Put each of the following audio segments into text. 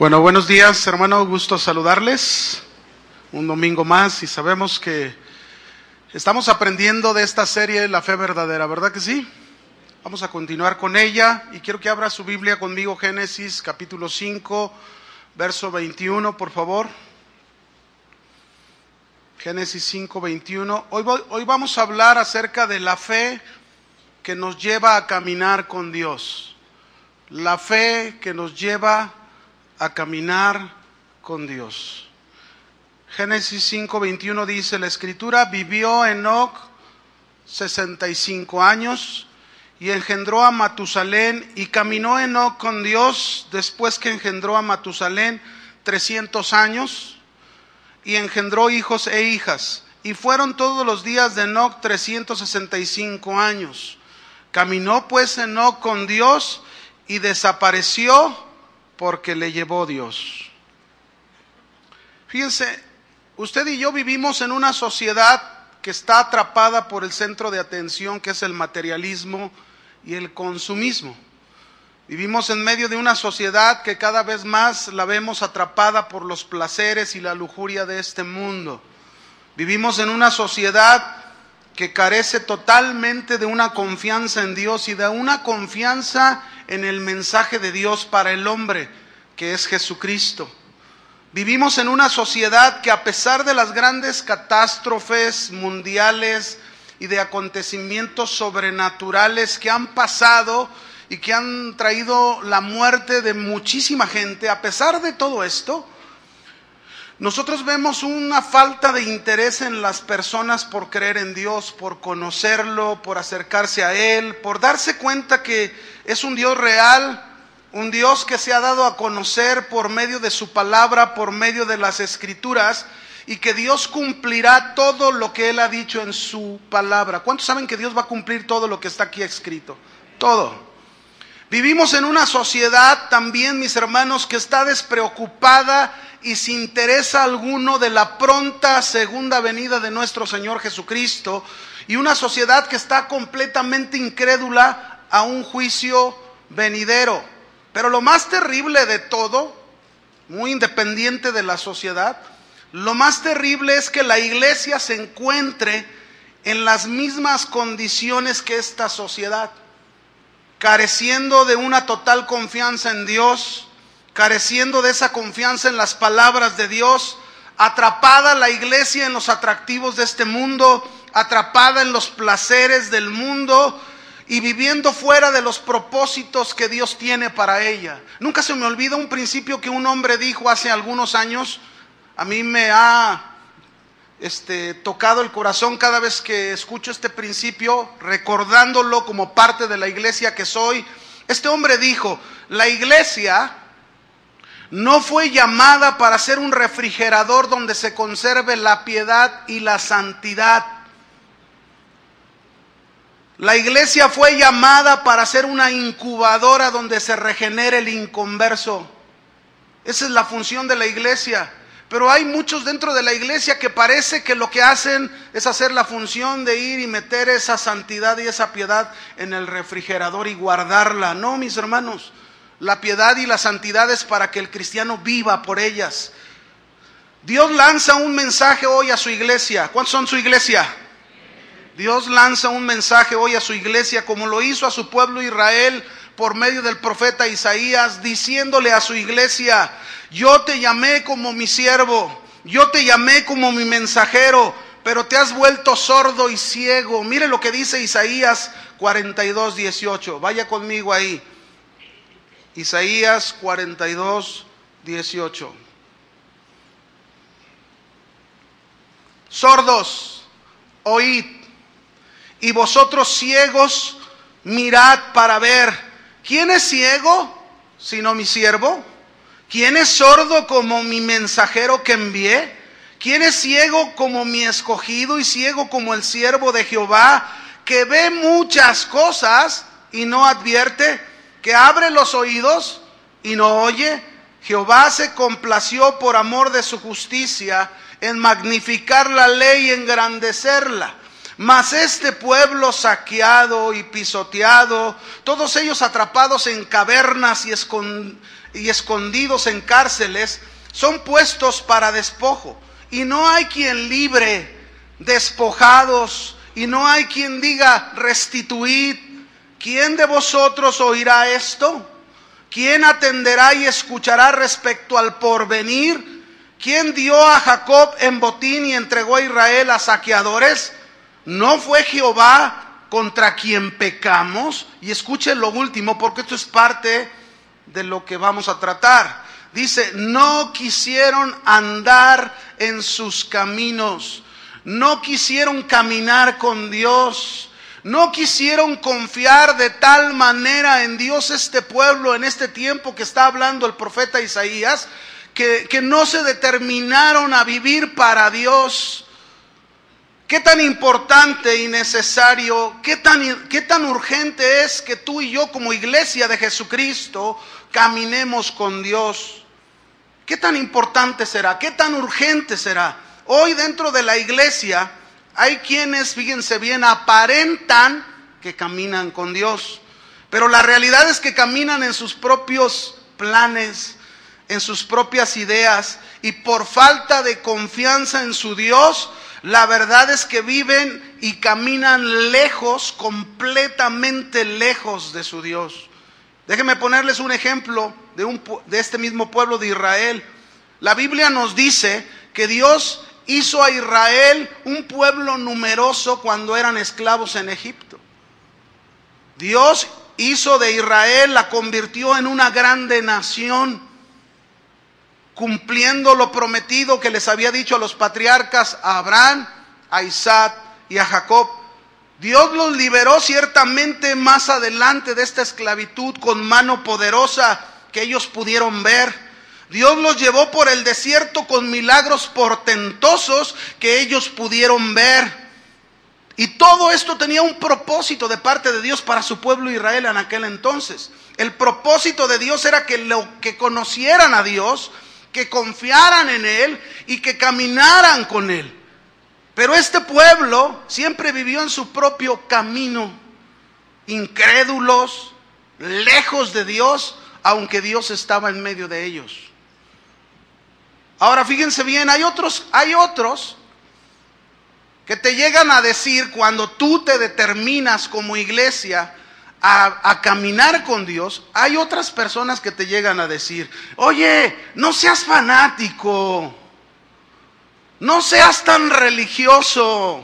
Bueno, buenos días, hermano, gusto saludarles. Un domingo más y sabemos que estamos aprendiendo de esta serie La Fe Verdadera, ¿verdad que sí? Vamos a continuar con ella y quiero que abra su Biblia conmigo, Génesis capítulo 5, verso 21, por favor. Génesis 5, 21. Hoy vamos a hablar acerca de la fe que nos lleva a caminar con Dios. La fe que nos lleva a caminar con Dios. Génesis 5:21 dice la Escritura: vivió Enoc 65 años y engendró a Matusalén, y caminó Enoc con Dios después que engendró a Matusalén 300 años, y engendró hijos e hijas, y fueron todos los días de Enoc 365 años. Caminó pues Enoc con Dios y desapareció porque le llevó Dios. Fíjense, usted y yo vivimos en una sociedad que está atrapada por el centro de atención, que es el materialismo y el consumismo. Vivimos en medio de una sociedad que cada vez más la vemos atrapada por los placeres y la lujuria de este mundo. Vivimos en una sociedad que carece totalmente de una confianza en Dios y de una confianza en el mensaje de Dios para el hombre, que es Jesucristo. Vivimos en una sociedad que, a pesar de las grandes catástrofes mundiales y de acontecimientos sobrenaturales que han pasado y que han traído la muerte de muchísima gente, a pesar de todo esto, nosotros vemos una falta de interés en las personas por creer en Dios, por conocerlo, por acercarse a Él, por darse cuenta que es un Dios real, un Dios que se ha dado a conocer por medio de su palabra, por medio de las Escrituras, y que Dios cumplirá todo lo que Él ha dicho en su palabra. ¿Cuántos saben que Dios va a cumplir todo lo que está aquí escrito? Todo. Vivimos en una sociedad también, mis hermanos, que está despreocupada y sin interés alguno de la pronta segunda venida de nuestro Señor Jesucristo, y una sociedad que está completamente incrédula a un juicio venidero. Pero lo más terrible de todo, muy independiente de la sociedad, lo más terrible es que la iglesia se encuentre en las mismas condiciones que esta sociedad, careciendo de una total confianza en Dios, careciendo de esa confianza en las palabras de Dios, atrapada la iglesia en los atractivos de este mundo, atrapada en los placeres del mundo y viviendo fuera de los propósitos que Dios tiene para ella. Nunca se me olvida un principio que un hombre dijo hace algunos años. A mí me ha tocado el corazón cada vez que escucho este principio, recordándolo como parte de la iglesia que soy. Este hombre dijo: la iglesia no fue llamada para ser un refrigerador donde se conserve la piedad y la santidad. La iglesia fue llamada para ser una incubadora donde se regenere el inconverso. Esa es la función de la iglesia. Pero hay muchos dentro de la iglesia que parece que lo que hacen es hacer la función de ir y meter esa santidad y esa piedad en el refrigerador y guardarla. No, mis hermanos, la piedad y la santidad es para que el cristiano viva por ellas. Dios lanza un mensaje hoy a su iglesia. ¿Cuántos son su iglesia? Dios lanza un mensaje hoy a su iglesia, como lo hizo a su pueblo Israel por medio del profeta Isaías, diciéndole a su iglesia: yo te llamé como mi siervo, yo te llamé como mi mensajero, pero te has vuelto sordo y ciego. Mire lo que dice Isaías 42, 18. Vaya conmigo ahí. Isaías 42, 18. Sordos, oíd, y vosotros ciegos, mirad para ver. ¿Quién es ciego sino mi siervo? ¿Quién es sordo como mi mensajero que envié? ¿Quién es ciego como mi escogido y ciego como el siervo de Jehová, que ve muchas cosas y no advierte, que abre los oídos y no oye? Jehová se complació por amor de su justicia en magnificar la ley y engrandecerla. Mas este pueblo saqueado y pisoteado, todos ellos atrapados en cavernas y y escondidos en cárceles son puestos para despojo. Y no hay quien libre despojados, y no hay quien diga restituid. ¿Quién de vosotros oirá esto? ¿Quién atenderá y escuchará respecto al porvenir? ¿Quién dio a Jacob en botín y entregó a Israel a saqueadores? ¿No fue Jehová contra quien pecamos? Y escuchen lo último, porque esto es parte de lo que vamos a tratar. Dice, no quisieron andar en sus caminos, no quisieron caminar con Dios, no quisieron confiar de tal manera en Dios este pueblo en este tiempo que está hablando el profeta Isaías, que no se determinaron a vivir para Dios. Qué tan importante y necesario, qué tan urgente es que tú y yo como iglesia de Jesucristo caminemos con Dios. ¿Qué tan importante será? ¿Qué tan urgente será? Hoy dentro de la iglesia hay quienes, fíjense bien, aparentan que caminan con Dios, pero la realidad es que caminan en sus propios planes, en sus propias ideas, y por falta de confianza en su Dios, la verdad es que viven y caminan lejos, completamente lejos de su Dios. Déjenme ponerles un ejemplo de este mismo pueblo de Israel. La Biblia nos dice que Dios hizo a Israel un pueblo numeroso cuando eran esclavos en Egipto. Dios hizo de Israel, la convirtió en una grande nación, cumpliendo lo prometido que les había dicho a los patriarcas, a Abraham, a Isaac y a Jacob. Dios los liberó ciertamente más adelante de esta esclavitud con mano poderosa que ellos pudieron ver. Dios los llevó por el desierto con milagros portentosos que ellos pudieron ver. Y todo esto tenía un propósito de parte de Dios para su pueblo Israel en aquel entonces. El propósito de Dios era que conocieran a Dios, que confiaran en Él y que caminaran con Él. Pero este pueblo siempre vivió en su propio camino, incrédulos, lejos de Dios, aunque Dios estaba en medio de ellos. Ahora fíjense bien, hay otros que te llegan a decir cuando tú te determinas como iglesia a caminar con Dios, hay otras personas que te llegan a decir, oye, no seas fanático, no seas tan religioso,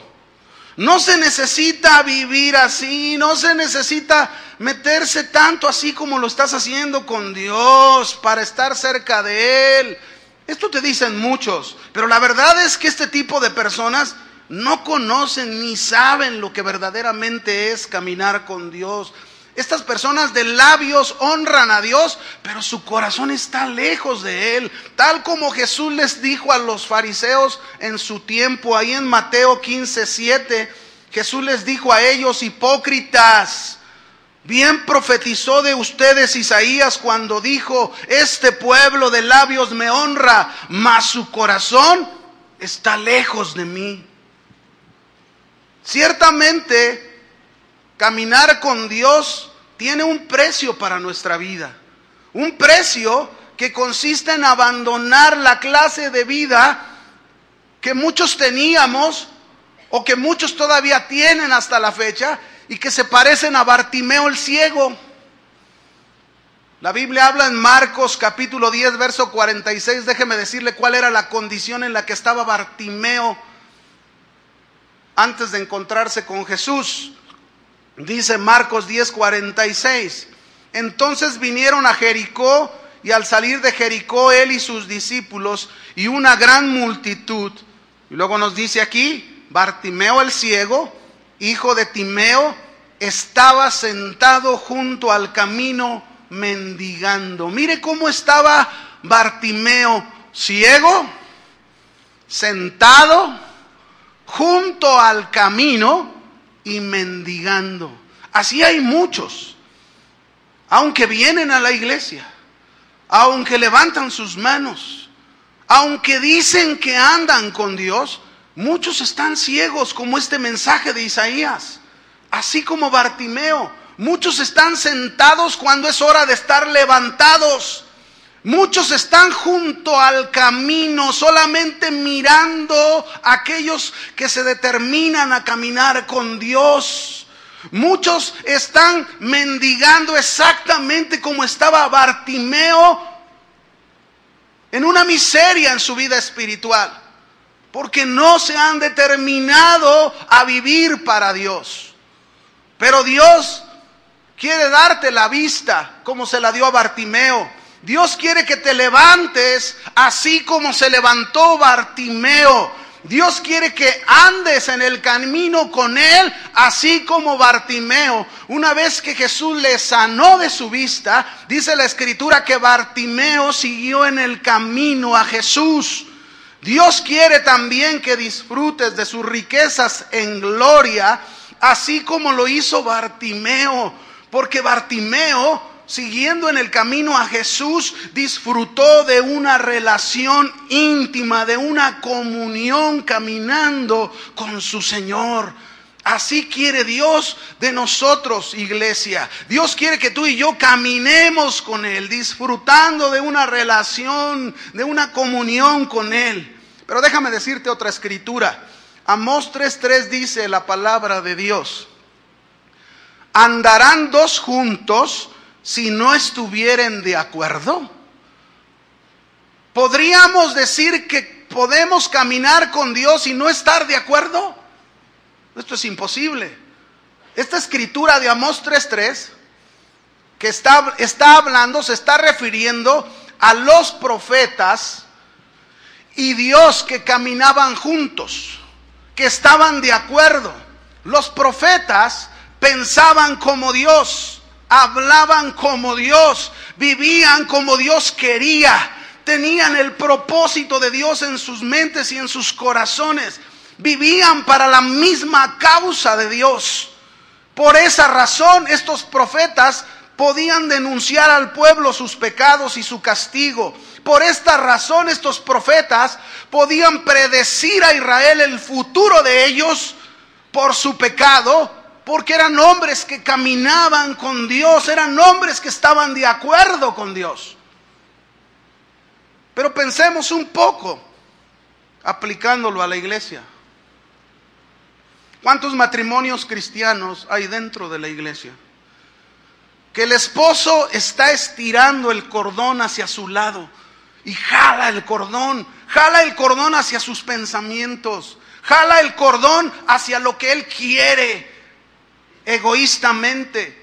no se necesita vivir así, no se necesita meterse tanto así como lo estás haciendo con Dios para estar cerca de Él. Esto te dicen muchos, pero la verdad es que este tipo de personas no conocen ni saben lo que verdaderamente es caminar con Dios. Estas personas de labios honran a Dios, pero su corazón está lejos de Él. Tal como Jesús les dijo a los fariseos en su tiempo, ahí en Mateo 15:7, Jesús les dijo a ellos, hipócritas, bien profetizó de ustedes Isaías cuando dijo, este pueblo de labios me honra, mas su corazón está lejos de mí. Ciertamente, caminar con Dios tiene un precio para nuestra vida. Un precio que consiste en abandonar la clase de vida que muchos teníamos o que muchos todavía tienen hasta la fecha y que se parecen a Bartimeo el ciego. La Biblia habla en Marcos capítulo 10, verso 46. Déjeme decirle cuál era la condición en la que estaba Bartimeo antes de encontrarse con Jesús. Dice Marcos 10:46. Entonces vinieron a Jericó, y al salir de Jericó él y sus discípulos y una gran multitud. Y luego nos dice aquí, Bartimeo el ciego, hijo de Timeo, estaba sentado junto al camino mendigando. Mire cómo estaba Bartimeo, ciego, sentado junto al camino y mendigando. Así hay muchos, aunque vienen a la iglesia, aunque levantan sus manos, aunque dicen que andan con Dios, muchos están ciegos, como este mensaje de Isaías. Así como Bartimeo, muchos están sentados cuando es hora de estar levantados. Muchos están junto al camino, solamente mirando a aquellos que se determinan a caminar con Dios. Muchos están mendigando exactamente como estaba Bartimeo, en una miseria en su vida espiritual, porque no se han determinado a vivir para Dios. Pero Dios quiere darte la vista como se la dio a Bartimeo. Dios quiere que te levantes así como se levantó Bartimeo. Dios quiere que andes en el camino con Él, así como Bartimeo. Una vez que Jesús le sanó de su vista, dice la Escritura que Bartimeo siguió en el camino a Jesús. Dios quiere también que disfrutes de sus riquezas en gloria, así como lo hizo Bartimeo. Porque Bartimeo, siguiendo en el camino a Jesús, disfrutó de una relación íntima, de una comunión caminando con su Señor. Así quiere Dios de nosotros, iglesia. Dios quiere que tú y yo caminemos con Él, disfrutando de una relación, de una comunión con Él. Pero déjame decirte otra escritura. Amós 3:3 dice la palabra de Dios: ¿andarán dos juntos si no estuvieren de acuerdo? ¿Podríamos decir que podemos caminar con Dios y no estar de acuerdo? Esto es imposible. Esta escritura de Amós 3:3 que está hablando, se está refiriendo a los profetas y Dios que caminaban juntos, que estaban de acuerdo. Los profetas pensaban como Dios, hablaban como Dios, vivían como Dios quería, tenían el propósito de Dios en sus mentes y en sus corazones, vivían para la misma causa de Dios. Por esa razón estos profetas podían denunciar al pueblo sus pecados y su castigo. Por esta razón estos profetas podían predecir a Israel el futuro de ellos por su pecado, porque eran hombres que caminaban con Dios, eran hombres que estaban de acuerdo con Dios. Pero pensemos un poco, aplicándolo a la iglesia. ¿Cuántos matrimonios cristianos hay dentro de la iglesia? Que el esposo está estirando el cordón hacia su lado y jala el cordón hacia sus pensamientos, jala el cordón hacia lo que él quiere, egoístamente.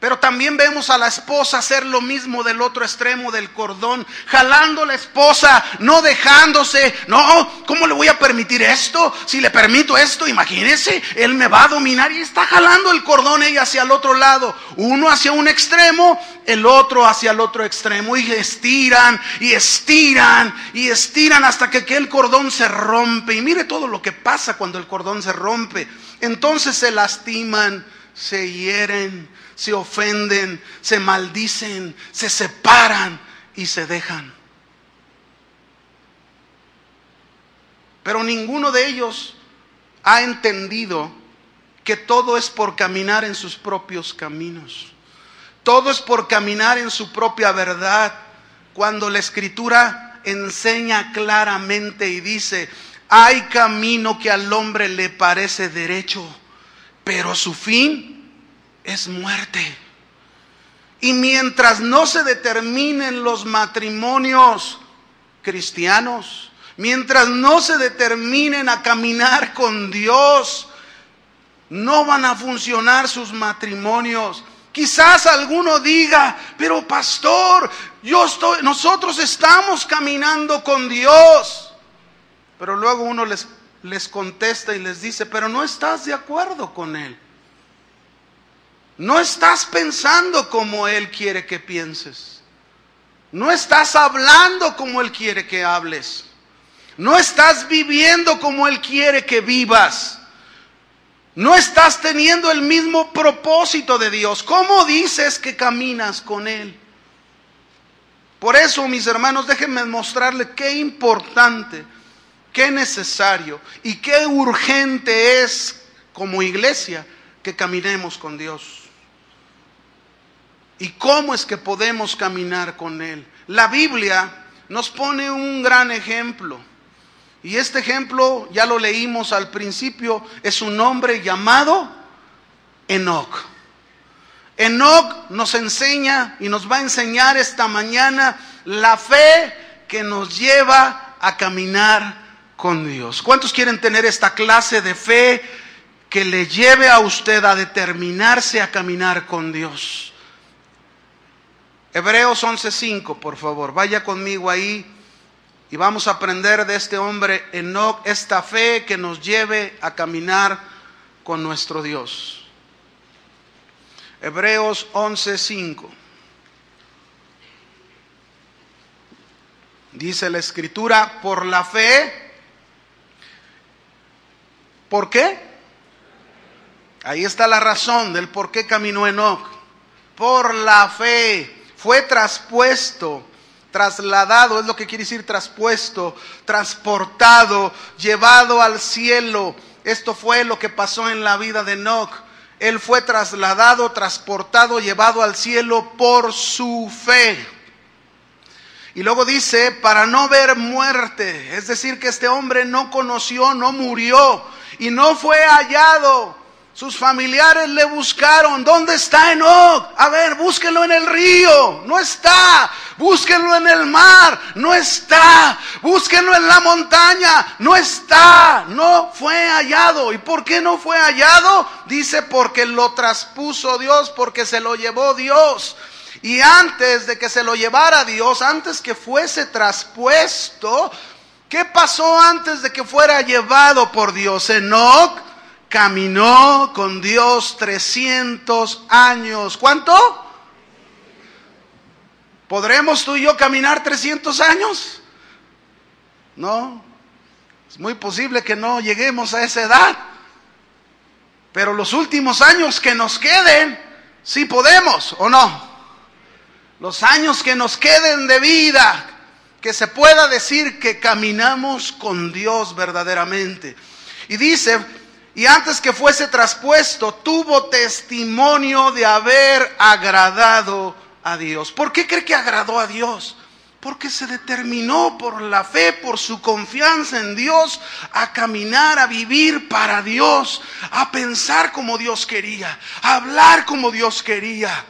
Pero también vemos a la esposa hacer lo mismo del otro extremo del cordón, jalando a la esposa, no dejándose. No, ¿cómo le voy a permitir esto? Si le permito esto, imagínese, él me va a dominar. Y está jalando el cordón ella hacia el otro lado, uno hacia un extremo, el otro hacia el otro extremo, y estiran y estiran y estiran hasta que el cordón se rompe. Y mire todo lo que pasa cuando el cordón se rompe. Entonces se lastiman, se hieren, se ofenden, se maldicen, se separan y se dejan. Pero ninguno de ellos ha entendido que todo es por caminar en sus propios caminos. Todo es por caminar en su propia verdad. Cuando la Escritura enseña claramente y dice: hay camino que al hombre le parece derecho, pero su fin es muerte. Y mientras no se determinen los matrimonios cristianos, mientras no se determinen a caminar con Dios, no van a funcionar sus matrimonios. Quizás alguno diga: pero pastor, nosotros estamos caminando con Dios. Pero luego uno les contesta y les dice: pero no estás de acuerdo con Él. No estás pensando como Él quiere que pienses. No estás hablando como Él quiere que hables. No estás viviendo como Él quiere que vivas. No estás teniendo el mismo propósito de Dios. ¿Cómo dices que caminas con Él? Por eso, mis hermanos, déjenme mostrarles qué importante, qué necesario y qué urgente es como iglesia que caminemos con Dios. ¿Y cómo es que podemos caminar con Él? la Biblia nos pone un gran ejemplo. Y este ejemplo, ya lo leímos al principio, es un hombre llamado Enoc. Enoc nos enseña y nos va a enseñar esta mañana la fe que nos lleva a caminar con Dios. ¿Cuántos quieren tener esta clase de fe que le lleve a usted a determinarse a caminar con Dios? Hebreos 11:5, por favor, vaya conmigo ahí y vamos a aprender de este hombre Enoc, esta fe que nos lleve a caminar con nuestro Dios. Hebreos 11:5. Dice la Escritura, por la fe. ¿Por qué? Ahí está la razón del por qué caminó Enoc. Por la fe fue traspuesto, trasladado, es lo que quiere decir traspuesto, transportado, llevado al cielo. Esto fue lo que pasó en la vida de Enoc. Él fue trasladado, transportado, llevado al cielo por su fe. Y luego dice, para no ver muerte. Es decir, que este hombre no conoció, no murió y no fue hallado. Sus familiares le buscaron. ¿Dónde está Enoc? A ver, búsquenlo en el río. No está. Búsquenlo en el mar. No está. Búsquenlo en la montaña. No está. No fue hallado. ¿Y por qué no fue hallado? Dice, porque lo traspuso Dios, porque se lo llevó Dios. Y antes de que se lo llevara Dios, antes que fuese traspuesto, ¿qué pasó antes de que fuera llevado por Dios? Enoc caminó con Dios 300 años. ¿Cuánto? ¿Podremos tú y yo caminar 300 años? No. Es muy posible que no lleguemos a esa edad. Pero los últimos años que nos queden, sí podemos, ¿o no? Los años que nos queden de vida, que se pueda decir que caminamos con Dios verdaderamente. Y dice, y antes que fuese traspuesto, tuvo testimonio de haber agradado a Dios. ¿Por qué cree que agradó a Dios? Porque se determinó por la fe, por su confianza en Dios, a caminar, a vivir para Dios, a pensar como Dios quería, a hablar como Dios quería,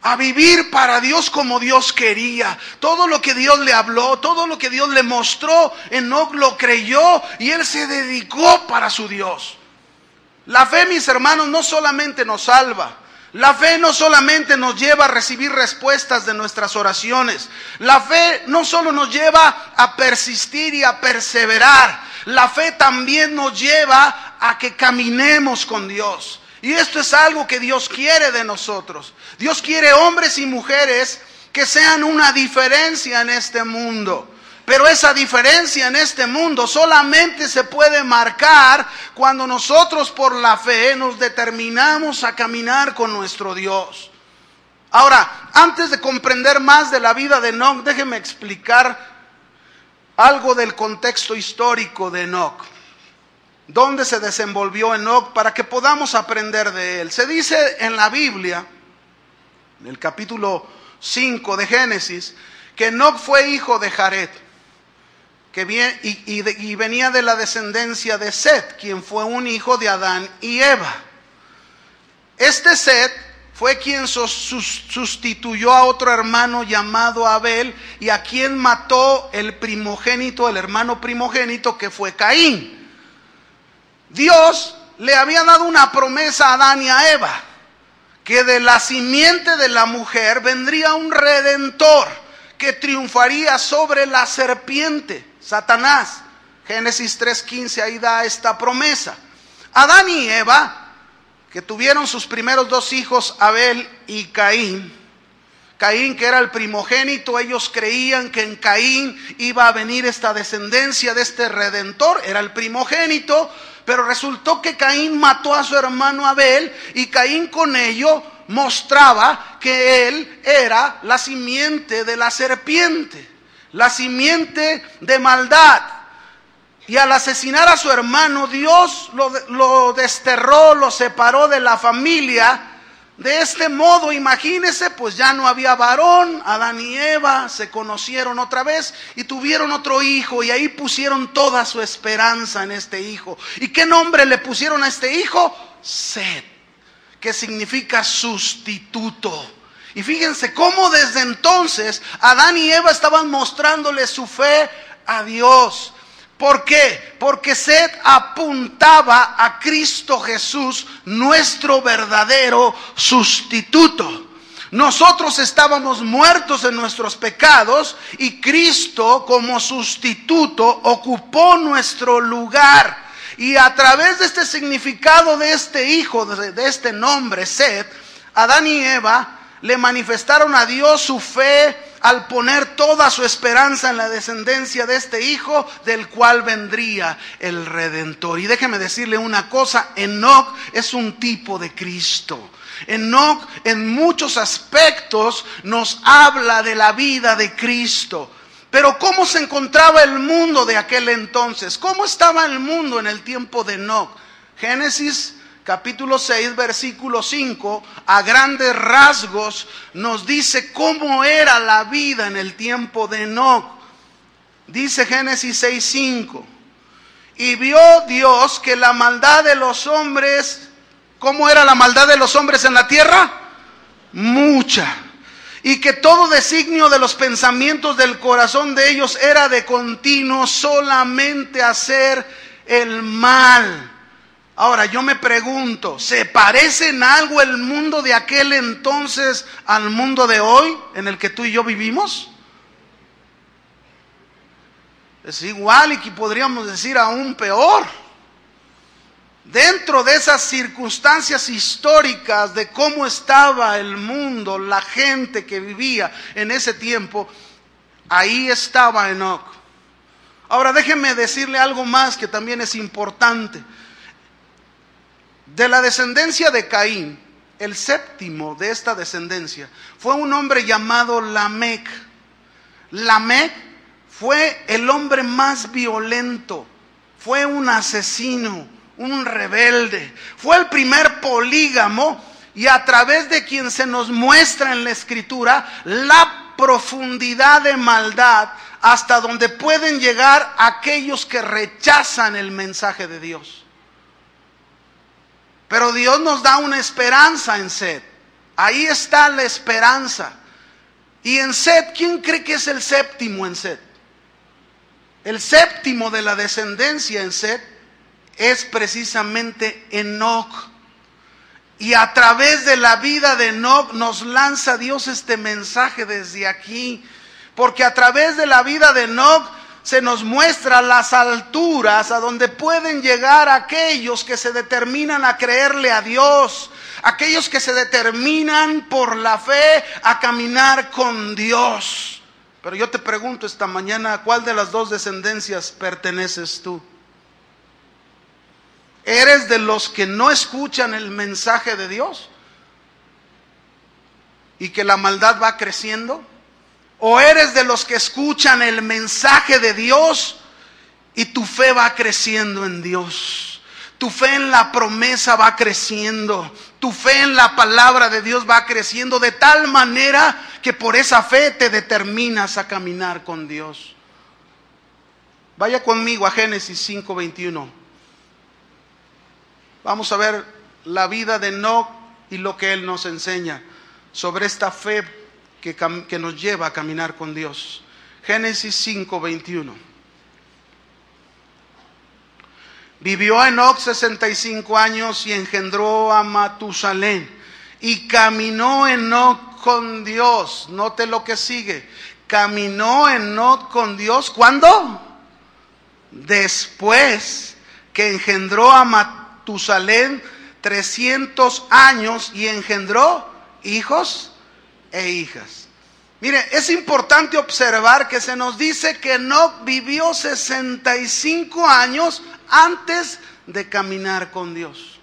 a vivir para Dios como Dios quería. Todo lo que Dios le habló, todo lo que Dios le mostró, Enoc lo creyó y él se dedicó para su Dios. La fe, mis hermanos, no solamente nos salva. La fe no solamente nos lleva a recibir respuestas de nuestras oraciones. La fe no solo nos lleva a persistir y a perseverar. La fe también nos lleva a que caminemos con Dios. Y esto es algo que Dios quiere de nosotros. Dios quiere hombres y mujeres que sean una diferencia en este mundo. Pero esa diferencia en este mundo solamente se puede marcar cuando nosotros por la fe nos determinamos a caminar con nuestro Dios. Ahora, antes de comprender más de la vida de Enoc, déjeme explicar algo del contexto histórico de Enoc. ¿Dónde se desenvolvió Enoc? Para que podamos aprender de él. Se dice en la Biblia, en el capítulo 5 de Génesis, que Enoc fue hijo de Jared, y venía de la descendencia de Set, quien fue un hijo de Adán y Eva. Este Set fue quien sustituyó a otro hermano llamado Abel, y a quien mató el primogénito, el hermano primogénito, que fue Caín. Dios le había dado una promesa a Adán y a Eva, que de la simiente de la mujer vendría un redentor que triunfaría sobre la serpiente, Satanás. Génesis 3:15, ahí da esta promesa. Adán y Eva, que tuvieron sus primeros dos hijos, Abel y Caín. Caín, que era el primogénito, ellos creían que en Caín iba a venir esta descendencia de este redentor, era el primogénito, pero resultó que Caín mató a su hermano Abel, y Caín con ello mostraba que él era la simiente de la serpiente, la simiente de maldad. Y al asesinar a su hermano, Dios lo desterró, lo separó de la familia, De este modo, imagínese, pues ya no había varón, Adán y Eva se conocieron otra vez y tuvieron otro hijo, y ahí pusieron toda su esperanza en este hijo. ¿Y qué nombre le pusieron a este hijo? Set, que significa sustituto. Y fíjense cómo desde entonces Adán y Eva estaban mostrándole su fe a Dios. ¿Por qué? Porque Set apuntaba a Cristo Jesús, nuestro verdadero sustituto. Nosotros estábamos muertos en nuestros pecados y Cristo como sustituto ocupó nuestro lugar. Y a través de este significado de este hijo, de este nombre, Set, Adán y Eva le manifestaron a Dios su fe al poner toda su esperanza en la descendencia de este hijo, del cual vendría el Redentor. Y déjeme decirle una cosa, Enoc es un tipo de Cristo. Enoc en muchos aspectos nos habla de la vida de Cristo. Pero ¿cómo se encontraba el mundo de aquel entonces? ¿Cómo estaba el mundo en el tiempo de Enoc? Génesis capítulo 6, versículo 5, a grandes rasgos nos dice cómo era la vida en el tiempo de Enoc. Dice Génesis 6, 5, y vio Dios que la maldad de los hombres, ¿cómo era la maldad de los hombres en la tierra? Mucha. Y que todo designio de los pensamientos del corazón de ellos era de continuo solamente hacer el mal. Ahora yo me pregunto, ¿se parece en algo el mundo de aquel entonces al mundo de hoy en el que tú y yo vivimos? Es igual, y que podríamos decir aún peor. Dentro de esas circunstancias históricas de cómo estaba el mundo, la gente que vivía en ese tiempo, ahí estaba Enoc. Ahora déjenme decirle algo más que también es importante. De la descendencia de Caín, el séptimo de esta descendencia fue un hombre llamado Lamec. Lamec fue el hombre más violento, fue un asesino, un rebelde, fue el primer polígamo, y a través de quien se nos muestra en la Escritura la profundidad de maldad hasta donde pueden llegar aquellos que rechazan el mensaje de Dios. Pero Dios nos da una esperanza en Set. Ahí está la esperanza. Y en Set, ¿quién cree que es el séptimo en Set? El séptimo de la descendencia en Set es precisamente Enoc. Y a través de la vida de Enoc nos lanza Dios este mensaje desde aquí. Porque a través de la vida de Enoc se nos muestra las alturas a donde pueden llegar aquellos que se determinan a creerle a Dios, aquellos que se determinan por la fe a caminar con Dios. Pero yo te pregunto esta mañana, ¿a cuál de las dos descendencias perteneces tú? ¿Eres de los que no escuchan el mensaje de Dios y que la maldad va creciendo? ¿O eres de los que escuchan el mensaje de Dios y tu fe va creciendo en Dios? Tu fe en la promesa va creciendo. Tu fe en la palabra de Dios va creciendo de tal manera que por esa fe te determinas a caminar con Dios. Vaya conmigo a Génesis 5:21. Vamos a ver la vida de Enoc y lo que él nos enseña sobre esta fe que nos lleva a caminar con Dios. Génesis 5:21. Vivió Enoc 65 años y engendró a Matusalén. Y caminó Enoc con Dios. Note lo que sigue. Caminó Enoc con Dios. ¿Cuándo? Después que engendró a Matusalén 300 años y engendró hijos e hijas. Mire, es importante observar que se nos dice que Enoc vivió 65 años antes de caminar con Dios.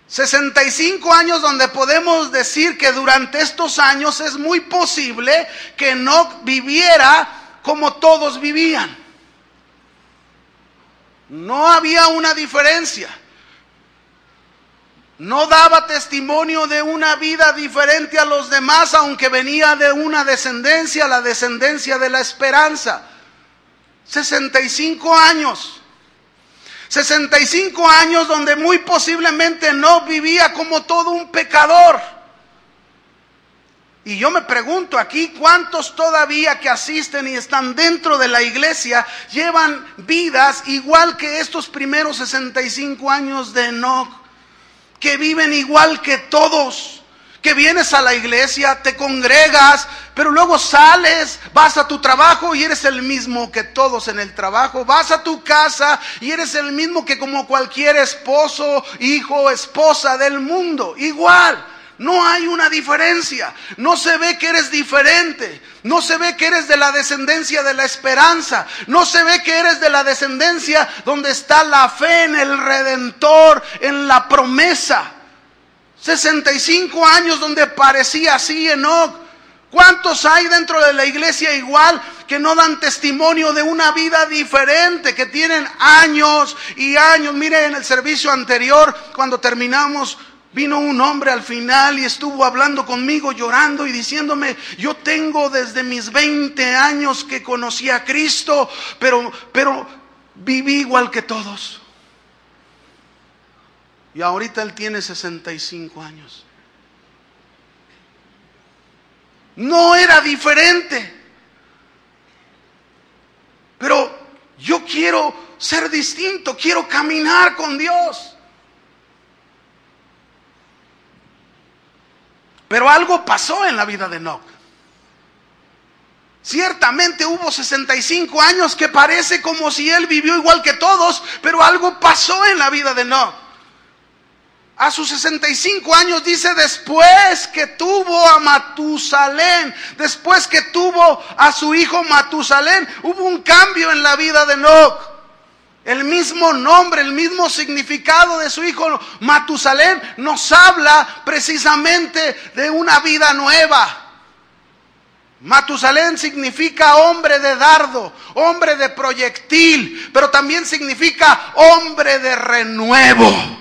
65 años donde podemos decir que durante estos años es muy posible que Enoc viviera como todos vivían. No había una diferencia. No daba testimonio de una vida diferente a los demás, aunque venía de una descendencia, la descendencia de la esperanza. 65 años. 65 años donde muy posiblemente no vivía como todo un pecador. Y yo me pregunto aquí, ¿cuántos todavía que asisten y están dentro de la iglesia llevan vidas igual que estos primeros 65 años de Enoc? Que viven igual que todos. Que vienes a la iglesia, te congregas, pero luego sales, vas a tu trabajo y eres el mismo que todos en el trabajo. Vas a tu casa y eres el mismo que como cualquier esposo, hijo, esposa del mundo. Igual, no hay una diferencia. No se ve que eres diferente. No se ve que eres de la descendencia de la esperanza. No se ve que eres de la descendencia donde está la fe en el Redentor, en la promesa. 65 años donde parecía así Enoc. ¿Cuántos hay dentro de la iglesia igual que no dan testimonio de una vida diferente, que tienen años y años? Mire, en el servicio anterior, cuando terminamos, vino un hombre al final y estuvo hablando conmigo, llorando y diciéndome: yo tengo desde mis 20 años que conocí a Cristo, pero viví igual que todos. Y ahorita él tiene 65 años. No era diferente. Pero yo quiero ser distinto, quiero caminar con Dios. Pero algo pasó en la vida de Enoc. Ciertamente hubo 65 años que parece como si él vivió igual que todos, pero algo pasó en la vida de Enoc. A sus 65 años dice, después que tuvo a Matusalén, después que tuvo a su hijo Matusalén, hubo un cambio en la vida de Enoc. El mismo nombre, el mismo significado de su hijo Matusalén nos habla precisamente de una vida nueva. Matusalén significa hombre de dardo, hombre de proyectil, pero también significa hombre de renuevo.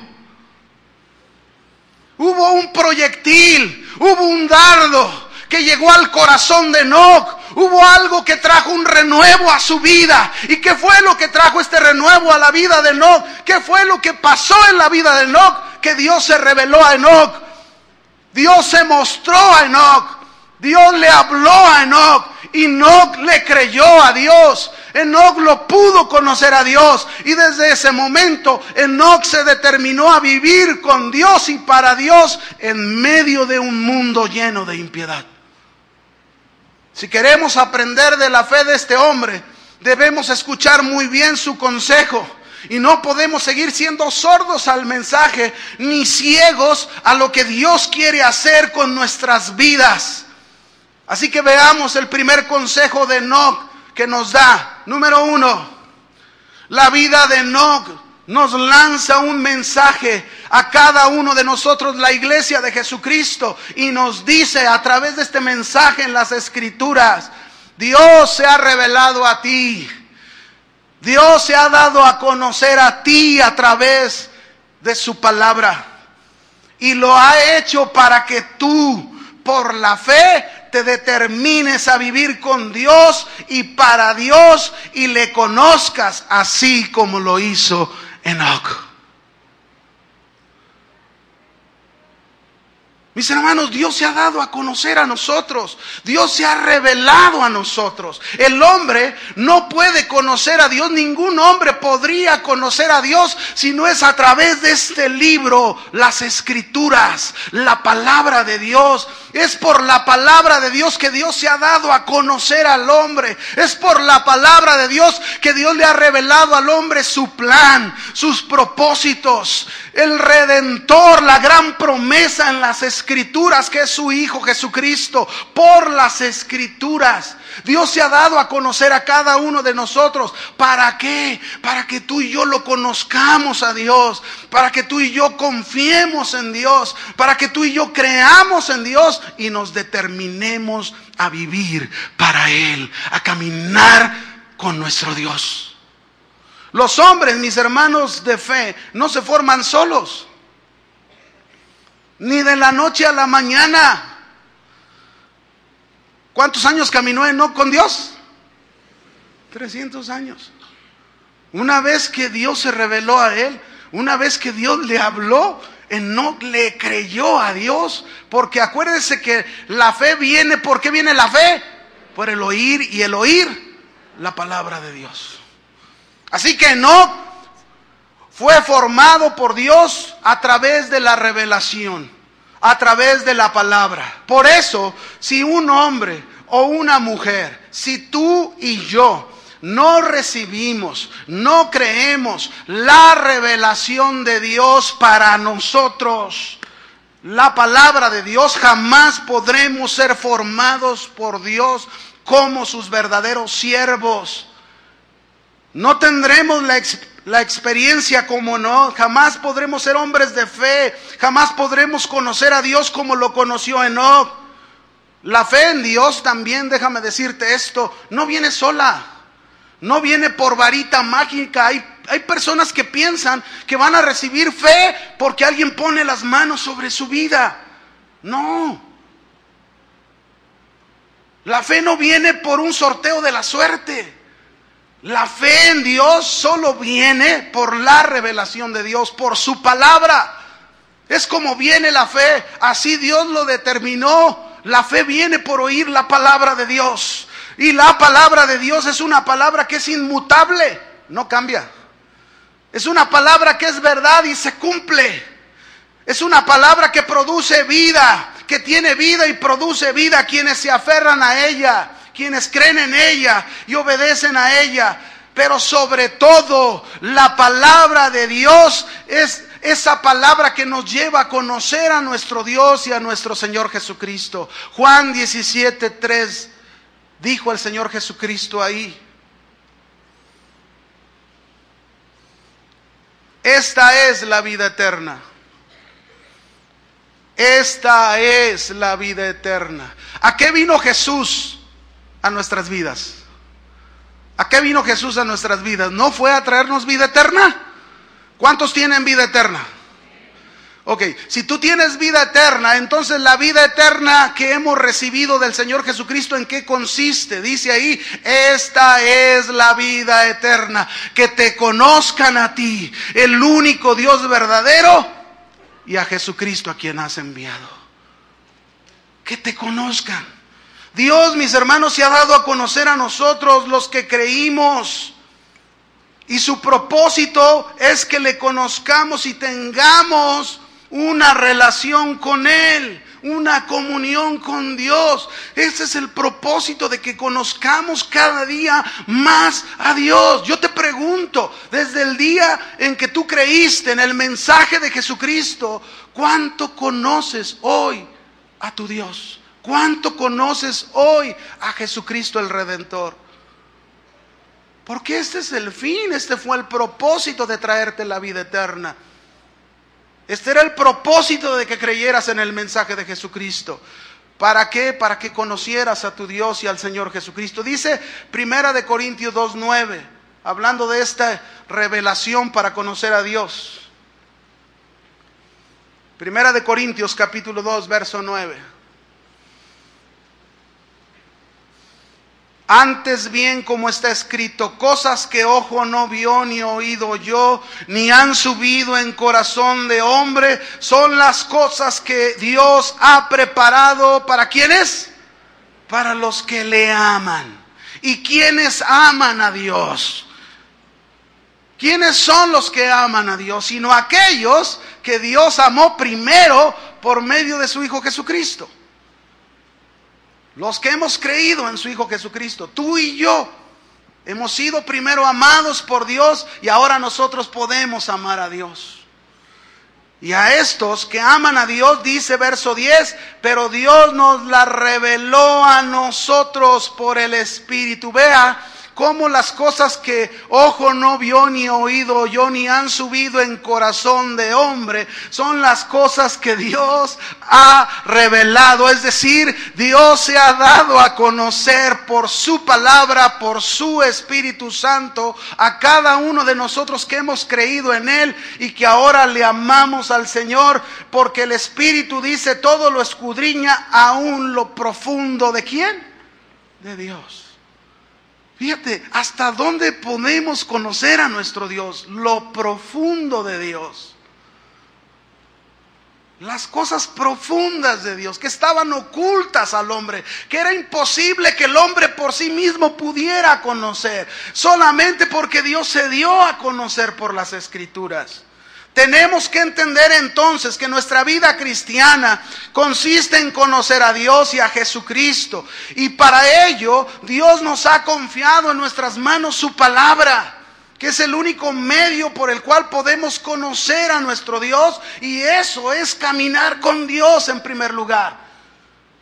Hubo un proyectil, hubo un dardo que llegó al corazón de Enoc. Hubo algo que trajo un renuevo a su vida. ¿Y qué fue lo que trajo este renuevo a la vida de Enoc? ¿Qué fue lo que pasó en la vida de Enoc? Que Dios se reveló a Enoc. Dios se mostró a Enoc. Dios le habló a Enoc. Enoc le creyó a Dios. Enoc lo pudo conocer a Dios. Y desde ese momento Enoc se determinó a vivir con Dios y para Dios en medio de un mundo lleno de impiedad. Si queremos aprender de la fe de este hombre, debemos escuchar muy bien su consejo. Y no podemos seguir siendo sordos al mensaje, ni ciegos a lo que Dios quiere hacer con nuestras vidas. Así que veamos el primer consejo de Enoc que nos da. Número 1, la vida de Enoc nos lanza un mensaje a cada uno de nosotros, la iglesia de Jesucristo, y nos dice a través de este mensaje en las Escrituras: Dios se ha revelado a ti. Dios se ha dado a conocer a ti a través de su palabra. Y lo ha hecho para que tú, por la fe, te determines a vivir con Dios y para Dios y le conozcas así como lo hizo Enoc. Mis hermanos, Dios se ha dado a conocer a nosotros. Dios se ha revelado a nosotros. El hombre no puede conocer a Dios. Ningún hombre podría conocer a Dios si no es a través de este libro, las Escrituras, la palabra de Dios. Es por la palabra de Dios que Dios se ha dado a conocer al hombre. Es por la palabra de Dios que Dios le ha revelado al hombre su plan, sus propósitos. El Redentor, la gran promesa en las Escrituras, que es su Hijo Jesucristo. Por las Escrituras Dios se ha dado a conocer a cada uno de nosotros. ¿Para qué? Para que tú y yo lo conozcamos a Dios, para que tú y yo confiemos en Dios, para que tú y yo creamos en Dios y nos determinemos a vivir para Él, a caminar con nuestro Dios. Los hombres, mis hermanos de fe, no se forman solos. ni de la noche a la mañana. ¿Cuántos años caminó Enoc con Dios? 300 años. Una vez que Dios se reveló a él, una vez que Dios le habló, Enoc le creyó a Dios, porque acuérdense que la fe viene, ¿por qué viene la fe? Por el oír, y el oír la palabra de Dios. Así que Enoc fue formado por Dios a través de la revelación, a través de la palabra. Por eso, si un hombre o una mujer, si tú y yo no recibimos, no creemos la revelación de Dios para nosotros, la palabra de Dios, jamás podremos ser formados por Dios como sus verdaderos siervos. No tendremos la experiencia como no, jamás podremos ser hombres de fe, jamás podremos conocer a Dios como lo conoció Enoc. La fe en Dios también, déjame decirte esto, no viene sola. No viene por varita mágica. Hay personas que piensan que van a recibir fe porque alguien pone las manos sobre su vida. No. La fe no viene por un sorteo de la suerte. La fe en Dios solo viene por la revelación de Dios, por su palabra. Es como viene la fe, así Dios lo determinó. La fe viene por oír la palabra de Dios. Y la palabra de Dios es una palabra que es inmutable, no cambia. Es una palabra que es verdad y se cumple. Es una palabra que produce vida, que tiene vida y produce vida a quienes se aferran a ella, quienes creen en ella y obedecen a ella. Pero sobre todo, la palabra de Dios es esa palabra que nos lleva a conocer a nuestro Dios y a nuestro Señor Jesucristo. Juan 17:3. Dijo el Señor Jesucristo ahí: esta es la vida eterna. Esta es la vida eterna. ¿A qué vino Jesús a nuestras vidas? ¿A qué vino Jesús a nuestras vidas? ¿No fue a traernos vida eterna? ¿Cuántos tienen vida eterna? Ok, si tú tienes vida eterna, entonces la vida eterna que hemos recibido del Señor Jesucristo, ¿en qué consiste? Dice ahí, esta es la vida eterna, que te conozcan a ti, el único Dios verdadero, y a Jesucristo a quien has enviado. Que te conozcan. Dios, mis hermanos, se ha dado a conocer a nosotros los que creímos. Y su propósito es que le conozcamos y tengamos una relación con Él, una comunión con Dios. Ese es el propósito, de que conozcamos cada día más a Dios. Yo te pregunto, desde el día en que tú creíste en el mensaje de Jesucristo, ¿cuánto conoces hoy a tu Dios? ¿Cuánto conoces hoy a Jesucristo el Redentor? Porque este es el fin, este fue el propósito de traerte la vida eterna. Este era el propósito de que creyeras en el mensaje de Jesucristo. ¿Para qué? Para que conocieras a tu Dios y al Señor Jesucristo. Dice 1 Corintios 2:9, hablando de esta revelación para conocer a Dios. 1 Corintios capítulo 2, verso 9. Antes bien, como está escrito, cosas que ojo no vio, ni oído oyó, ni han subido en corazón de hombre, son las cosas que Dios ha preparado, ¿para quiénes? Para los que le aman. ¿Y quiénes aman a Dios? ¿Quiénes son los que aman a Dios? Sino aquellos que Dios amó primero por medio de su Hijo Jesucristo. Los que hemos creído en su Hijo Jesucristo, tú y yo, hemos sido primero amados por Dios y ahora nosotros podemos amar a Dios. Y a estos que aman a Dios, dice verso 10, pero Dios nos la reveló a nosotros por el Espíritu. Vea cómo las cosas que ojo no vio ni oído oyó ni han subido en corazón de hombre son las cosas que Dios ha revelado. Es decir, Dios se ha dado a conocer por su palabra, por su Espíritu Santo a cada uno de nosotros que hemos creído en Él y que ahora le amamos al Señor, porque el Espíritu dice todo lo escudriña aún lo profundo. ¿De quién? De Dios. Fíjate, hasta dónde podemos conocer a nuestro Dios, lo profundo de Dios. Las cosas profundas de Dios que estaban ocultas al hombre, que era imposible que el hombre por sí mismo pudiera conocer, solamente porque Dios se dio a conocer por las Escrituras. Tenemos que entender entonces que nuestra vida cristiana consiste en conocer a Dios y a Jesucristo. Y para ello Dios nos ha confiado en nuestras manos su palabra, que es el único medio por el cual podemos conocer a nuestro Dios. Y eso es caminar con Dios en primer lugar.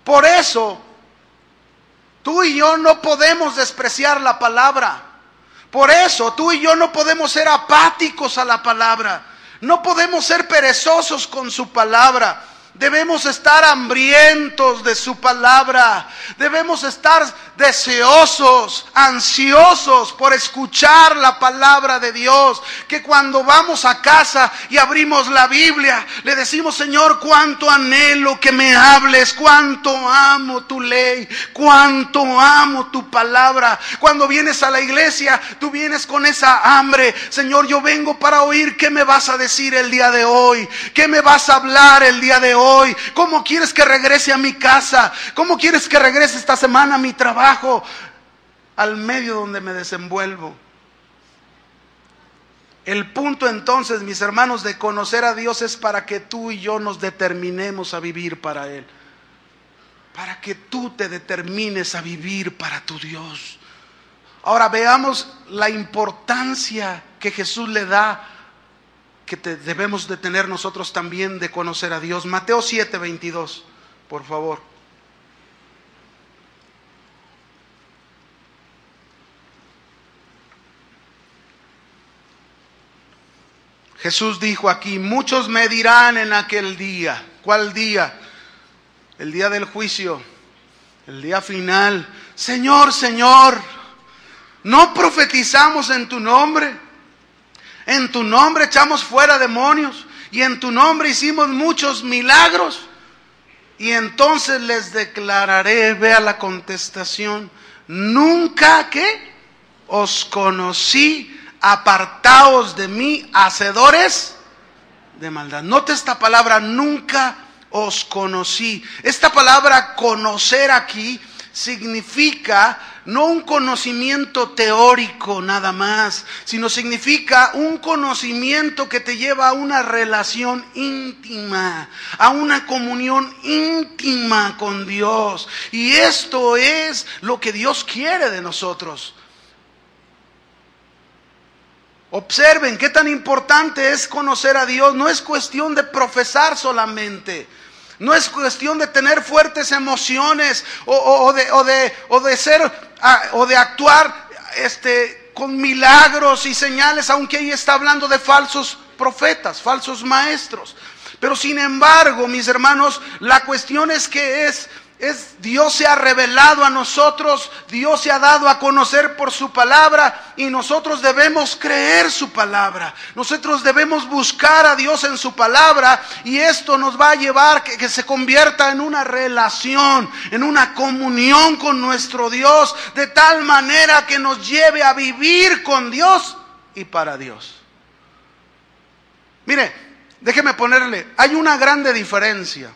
Por eso, tú y yo no podemos despreciar la palabra. Por eso, tú y yo no podemos ser apáticos a la palabra. No podemos ser perezosos con su palabra. Debemos estar hambrientos de su palabra. Debemos estar deseosos, ansiosos por escuchar la palabra de Dios. Que cuando vamos a casa y abrimos la Biblia, le decimos: Señor, cuánto anhelo que me hables, cuánto amo tu ley, cuánto amo tu palabra. Cuando vienes a la iglesia, tú vienes con esa hambre. Señor, yo vengo para oír qué me vas a decir el día de hoy, qué me vas a hablar el día de hoy. ¿Cómo quieres que regrese a mi casa? ¿Cómo quieres que regrese esta semana a mi trabajo? Al medio donde me desenvuelvo. El punto entonces, mis hermanos, de conocer a Dios es para que tú y yo nos determinemos a vivir para Él. Para que tú te determines a vivir para tu Dios. Ahora veamos la importancia que Jesús le da, que debemos de tener nosotros también de conocer a Dios. Mateo 7:22, por favor. Jesús dijo aquí: muchos me dirán en aquel día. ¿Cuál día? El día del juicio, el día final: Señor, Señor, ¿no profetizamos en tu nombre? En tu nombre echamos fuera demonios y en tu nombre hicimos muchos milagros. Y entonces les declararé, vea la contestación: nunca, ¿qué? Os conocí, apartaos de mí, hacedores de maldad. Note esta palabra: nunca os conocí. Esta palabra conocer aquí significa no un conocimiento teórico nada más, sino significa un conocimiento que te lleva a una relación íntima, a una comunión íntima con Dios. Y esto es lo que Dios quiere de nosotros. Observen qué tan importante es conocer a Dios. No es cuestión de profesar solamente. No es cuestión de tener fuertes emociones o de actuar con milagros y señales, aunque ahí está hablando de falsos profetas, falsos maestros. Pero sin embargo, mis hermanos, la cuestión es que Dios se ha revelado a nosotros, Dios se ha dado a conocer por su palabra y nosotros debemos creer su palabra. Nosotros debemos buscar a Dios en su palabra y esto nos va a llevar que se convierta en una relación, en una comunión con nuestro Dios, de tal manera que nos lleve a vivir con Dios y para Dios. Mire, déjeme ponerle, hay una grande diferencia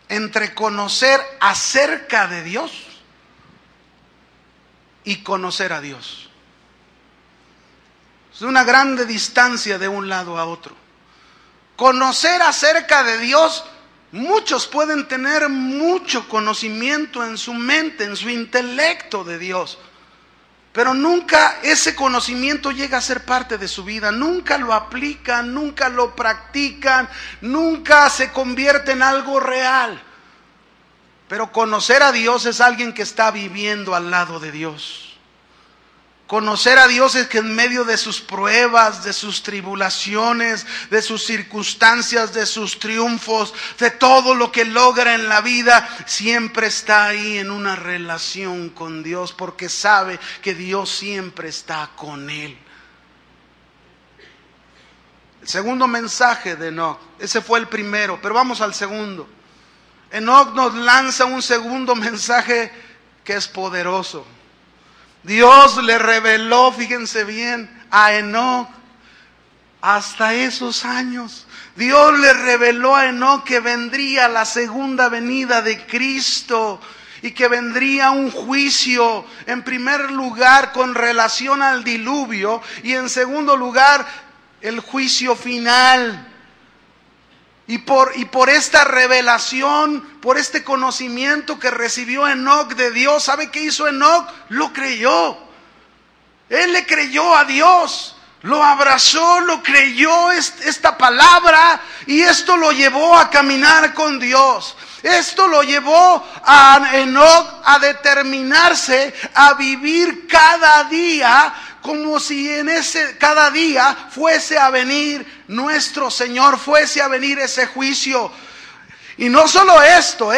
entre conocer acerca de Dios y conocer a Dios. Es una grande distancia de un lado a otro. Conocer acerca de Dios, muchos pueden tener mucho conocimiento en su mente, en su intelecto de Dios, pero nunca ese conocimiento llega a ser parte de su vida, nunca lo aplican, nunca lo practican, nunca se convierte en algo real. Pero conocer a Dios es alguien que está viviendo al lado de Dios. Conocer a Dios es que en medio de sus pruebas, de sus tribulaciones, de sus circunstancias, de sus triunfos, de todo lo que logra en la vida, siempre está ahí en una relación con Dios, porque sabe que Dios siempre está con él. El segundo mensaje de Enoc, ese fue el primero, pero vamos al segundo. Enoc nos lanza un segundo mensaje que es poderoso. Dios le reveló, fíjense bien, a Enoc hasta esos años. Dios le reveló a Enoc que vendría la segunda venida de Cristo y que vendría un juicio, en primer lugar con relación al diluvio y en segundo lugar el juicio final. Y por esta revelación, por este conocimiento que recibió Enoc de Dios, ¿sabe qué hizo Enoc? Lo creyó. Él le creyó a Dios, lo abrazó, lo creyó esta palabra y esto lo llevó a caminar con Dios. Esto lo llevó a Enoc a determinarse a vivir cada día como si en cada día fuese a venir nuestro Señor, fuese a venir ese juicio. Y no solo esto,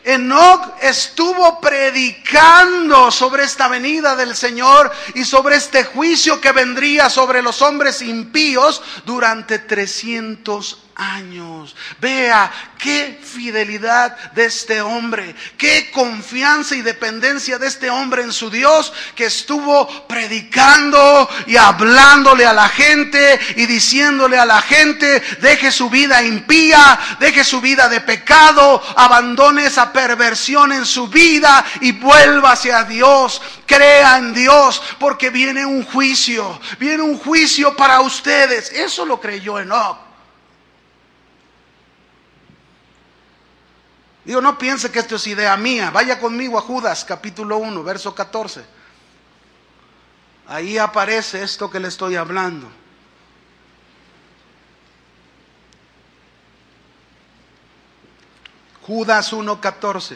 Enoc estuvo predicando sobre esta venida del Señor y sobre este juicio que vendría sobre los hombres impíos durante 300 años. Vea qué fidelidad de este hombre, qué confianza y dependencia de este hombre en su Dios, que estuvo predicando y hablándole a la gente y diciéndole a la gente: deje su vida impía, deje su vida de pecado, abandone esa perversión en su vida y vuelva hacia Dios. Crea en Dios, porque viene un juicio para ustedes. Eso lo creyó Enoc. Digo, no piense que esto es idea mía. Vaya conmigo a Judas capítulo 1, verso 14. Ahí aparece esto que le estoy hablando. Judas 1:14.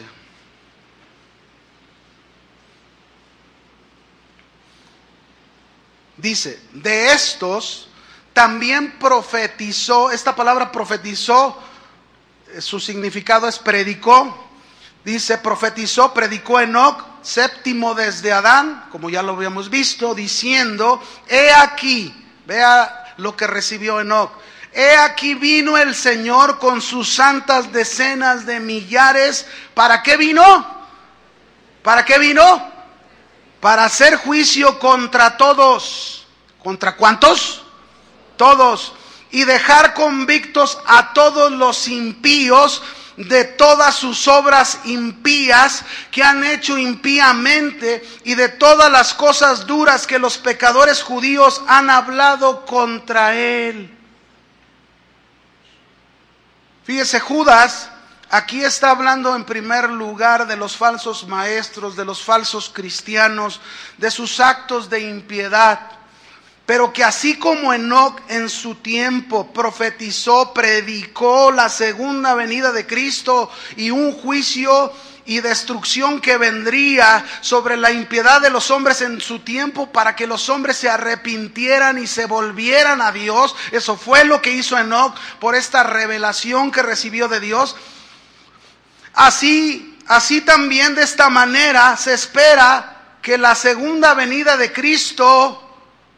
Dice: de estos también profetizó. Esta palabra profetizó, su significado es predicó. Dice: profetizó, predicó Enoc, séptimo desde Adán, como ya lo habíamos visto, diciendo: he aquí, vea lo que recibió Enoc. He aquí vino el Señor con sus santas decenas de millares. ¿Para qué vino? ¿Para qué vino? Para hacer juicio contra todos. ¿Contra cuántos? Todos. Y dejar convictos a todos los impíos de todas sus obras impías que han hecho impíamente, y de todas las cosas duras que los pecadores judíos han hablado contra él. Fíjese, Judas aquí está hablando en primer lugar de los falsos maestros, de los falsos cristianos, de sus actos de impiedad. Pero que así como Enoc en su tiempo profetizó, predicó la segunda venida de Cristo y un juicio y destrucción que vendría sobre la impiedad de los hombres en su tiempo, para que los hombres se arrepintieran y se volvieran a Dios. Eso fue lo que hizo Enoc por esta revelación que recibió de Dios. Así también, de esta manera, se espera que la segunda venida de Cristo,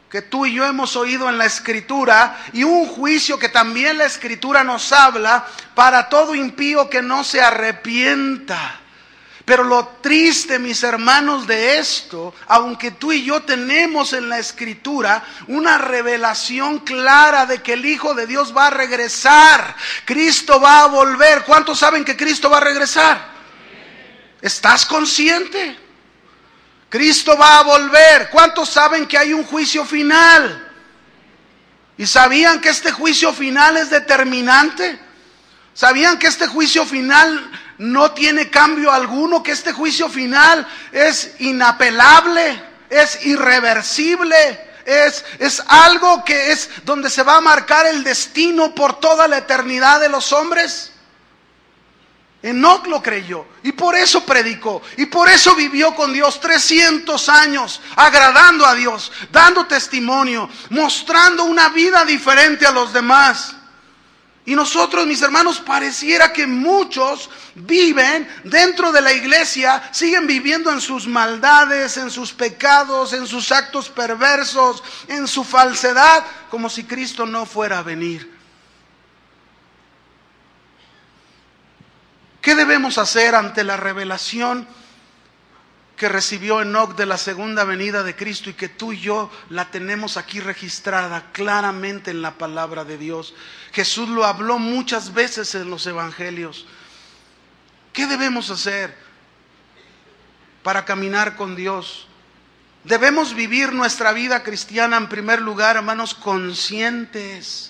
que tú y yo hemos oído en la Escritura, y un juicio que también la Escritura nos habla para todo impío que no se arrepienta. Pero lo triste, mis hermanos, de esto, aunque tú y yo tenemos en la Escritura una revelación clara de que el Hijo de Dios va a regresar, Cristo va a volver. ¿Cuántos saben que Cristo va a regresar? ¿Estás consciente? Cristo va a volver. ¿Cuántos saben que hay un juicio final? ¿Y sabían que este juicio final es determinante? ¿Sabían que este juicio final no tiene cambio alguno? Que este juicio final es inapelable, es irreversible, es algo que es donde se va a marcar el destino por toda la eternidad de los hombres. Enoc lo creyó y por eso predicó y por eso vivió con Dios 300 años, agradando a Dios, dando testimonio, mostrando una vida diferente a los demás. Y nosotros, mis hermanos, pareciera que muchos viven dentro de la iglesia, siguen viviendo en sus maldades, en sus pecados, en sus actos perversos, en su falsedad, como si Cristo no fuera a venir. ¿Qué debemos hacer ante la revelación que recibió Enoc de la segunda venida de Cristo y que tú y yo la tenemos aquí registrada claramente en la palabra de Dios? Jesús lo habló muchas veces en los evangelios. ¿Qué debemos hacer para caminar con Dios? Debemos vivir nuestra vida cristiana en primer lugar, hermanos, conscientes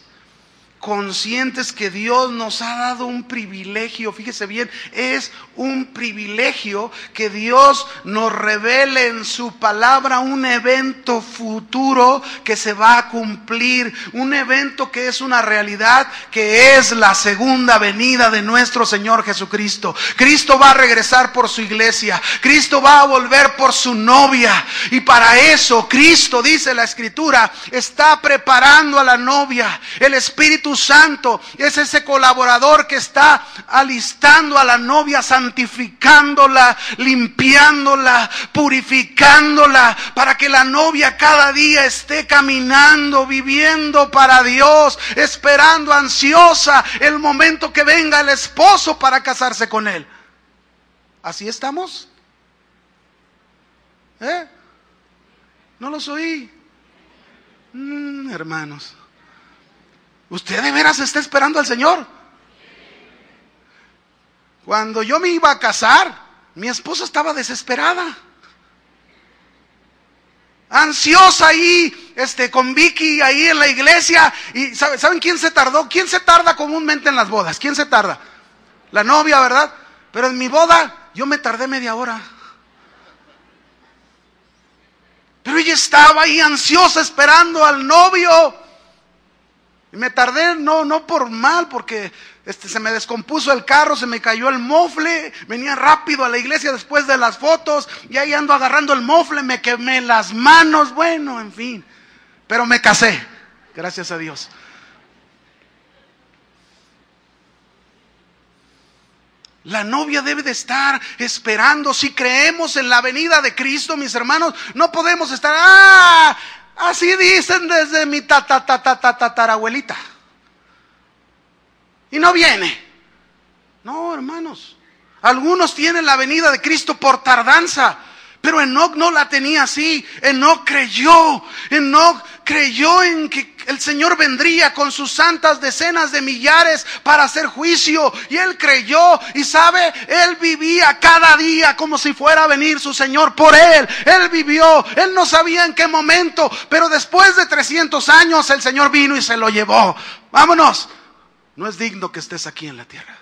que Dios nos ha dado un privilegio. Fíjese bien, es un privilegio que Dios nos revele en su palabra un evento futuro que se va a cumplir, un evento que es una realidad, que es la segunda venida de nuestro Señor Jesucristo. Cristo va a regresar por su iglesia, Cristo va a volver por su novia, y para eso Cristo, dice la Escritura, está preparando a la novia. El Espíritu Santo es ese colaborador que está alistando a la novia, santificándola, limpiándola, purificándola, para que la novia cada día esté caminando, viviendo para Dios, esperando ansiosa el momento que venga el esposo para casarse con él. ¿Así estamos? No los oí. Hermanos, ¿usted de veras está esperando al Señor? Cuando yo me iba a casar, mi esposa estaba desesperada, ansiosa ahí, con Vicky ahí en la iglesia. Y ¿saben quién se tardó? ¿Quién se tarda comúnmente en las bodas? ¿Quién se tarda? La novia, ¿verdad? Pero en mi boda yo me tardé media hora. Pero ella estaba ahí ansiosa esperando al novio. Y me tardé, no por mal, porque se me descompuso el carro, se me cayó el mofle, venía rápido a la iglesia después de las fotos, y ahí ando agarrando el mofle, me quemé las manos, bueno, en fin. Pero me casé, gracias a Dios. La novia debe de estar esperando. Si creemos en la venida de Cristo, mis hermanos, no podemos estar, así dicen desde mi tatarabuelita, y no viene. No, hermanos, algunos tienen la venida de Cristo por tardanza, pero Enoc no la tenía así. Enoc creyó en que el Señor vendría con sus santas decenas de millares para hacer juicio, y él creyó. Y sabe, él vivía cada día como si fuera a venir su Señor por él. Él vivió, él no sabía en qué momento, pero después de 300 años el Señor vino y se lo llevó. Vámonos, no es digno que estés aquí en la tierra.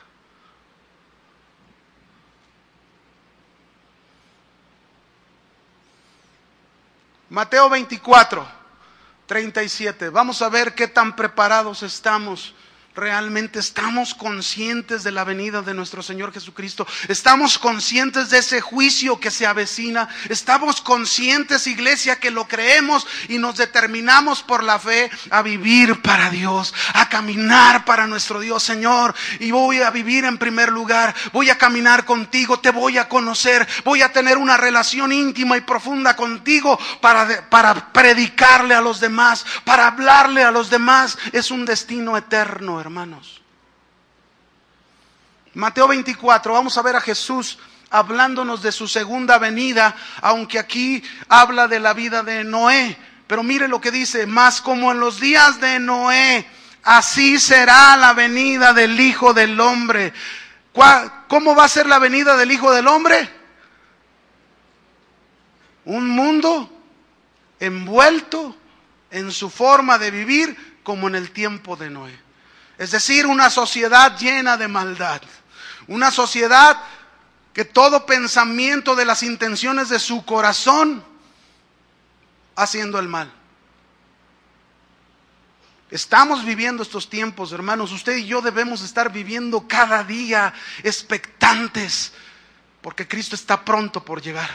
Mateo 24:37. Vamos a ver qué tan preparados estamos. ¿Realmente estamos conscientes de la venida de nuestro Señor Jesucristo? ¿Estamos conscientes de ese juicio que se avecina? ¿Estamos conscientes, iglesia, que lo creemos y nos determinamos por la fe a vivir para Dios, a caminar para nuestro Dios? Señor, y voy a vivir en primer lugar, voy a caminar contigo, te voy a conocer, voy a tener una relación íntima y profunda contigo para predicarle a los demás, para hablarle a los demás. Es un destino eterno, hermanos. Mateo 24, vamos a ver a Jesús hablándonos de su segunda venida, aunque aquí habla de la vida de Noé. Pero mire lo que dice: mas como en los días de Noé, así será la venida del Hijo del Hombre. ¿Cómo va a ser la venida del Hijo del Hombre? Un mundo envuelto en su forma de vivir como en el tiempo de Noé. Es decir, una sociedad llena de maldad, una sociedad que todo pensamiento de las intenciones de su corazón haciendo el mal. Estamos viviendo estos tiempos, hermanos. Usted y yo debemos estar viviendo cada día expectantes, porque Cristo está pronto por llegar.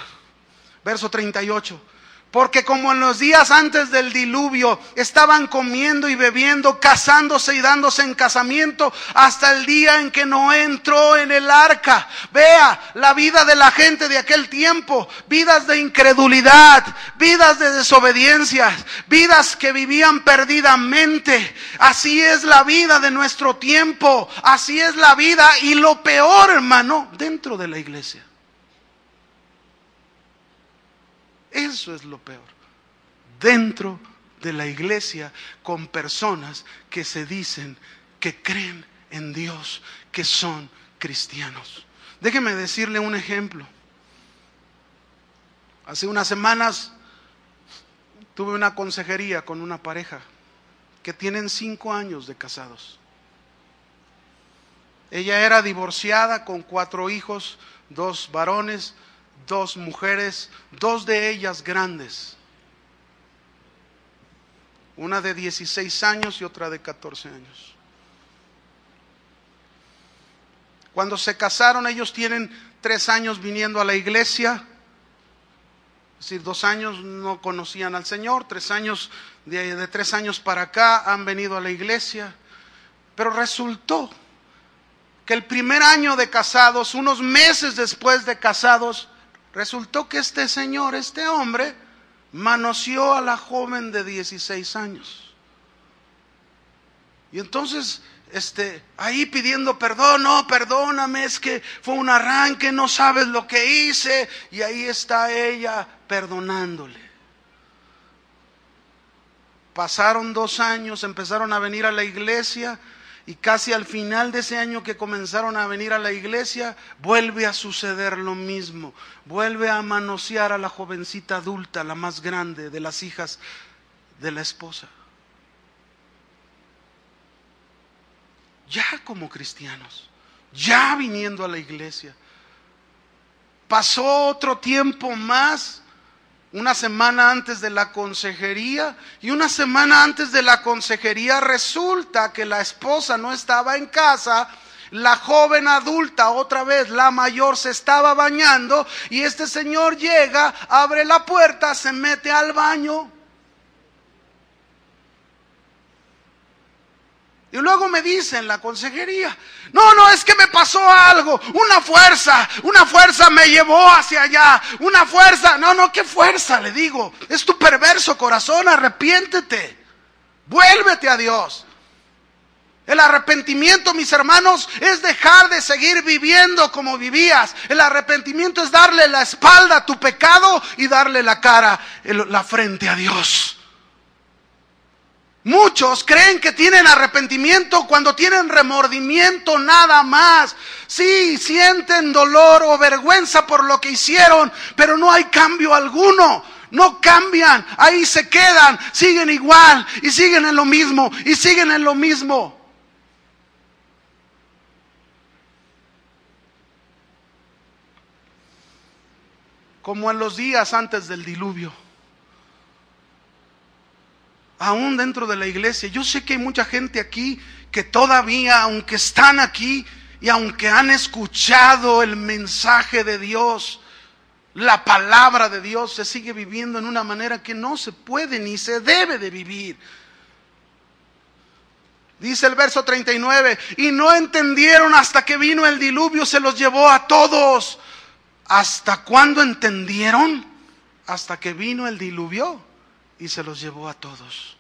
Verso 38. Porque como en los días antes del diluvio estaban comiendo y bebiendo, casándose y dándose en casamiento, hasta el día en que Noé entró en el arca. Vea la vida de la gente de aquel tiempo: vidas de incredulidad, vidas de desobediencia, vidas que vivían perdidamente. Así es la vida de nuestro tiempo, así es la vida, y lo peor, hermano, dentro de la iglesia. Eso es lo peor. Dentro de la iglesia, con personas que se dicen que creen en Dios, que son cristianos. Déjeme decirle un ejemplo. Hace unas semanas tuve una consejería con una pareja que tienen 5 años de casados. Ella era divorciada con 4 hijos, 2 varones, 2 mujeres, 2 de ellas grandes. Una de 16 años y otra de 14 años. Cuando se casaron, ellos tienen 3 años viniendo a la iglesia. Es decir, 2 años no conocían al Señor, 3 años, de 3 años para acá han venido a la iglesia. Pero resultó que el primer año de casados, unos meses después de casados, resultó que este señor, este hombre, manoseó a la joven de 16 años. Y entonces, ahí pidiendo perdón: no, perdóname, es que fue un arranque, no sabes lo que hice. Y ahí está ella perdonándole. Pasaron 2 años, empezaron a venir a la iglesia. Y casi al final de ese año que comenzaron a venir a la iglesia, vuelve a suceder lo mismo. Vuelve a manosear a la jovencita adulta, la más grande de las hijas de la esposa. Ya como cristianos, ya viniendo a la iglesia. Pasó otro tiempo más. Una semana antes de la consejería, y una semana antes de la consejería resulta que la esposa no estaba en casa. La joven adulta, otra vez la mayor, se estaba bañando, y este señor llega, abre la puerta, se mete al baño. Y luego me dice en la consejería: no, es que me pasó algo, una fuerza me llevó hacia allá, una fuerza. No, ¿qué fuerza? Le digo, es tu perverso corazón, arrepiéntete, vuélvete a Dios. El arrepentimiento, mis hermanos, es dejar de seguir viviendo como vivías. El arrepentimiento es darle la espalda a tu pecado y darle la cara, la frente a Dios. Muchos creen que tienen arrepentimiento cuando tienen remordimiento nada más. Sí, sienten dolor o vergüenza por lo que hicieron, pero no hay cambio alguno. No cambian, ahí se quedan, siguen igual y siguen en lo mismo y siguen en lo mismo. Como en los días antes del diluvio. Aún dentro de la iglesia, yo sé que hay mucha gente aquí que todavía, aunque están aquí y aunque han escuchado el mensaje de Dios, la palabra de Dios, se sigue viviendo en una manera que no se puede ni se debe de vivir. Dice el verso 39, y no entendieron hasta que vino el diluvio, se los llevó a todos. ¿Hasta cuándo entendieron? Hasta que vino el diluvio y se los llevó a todos.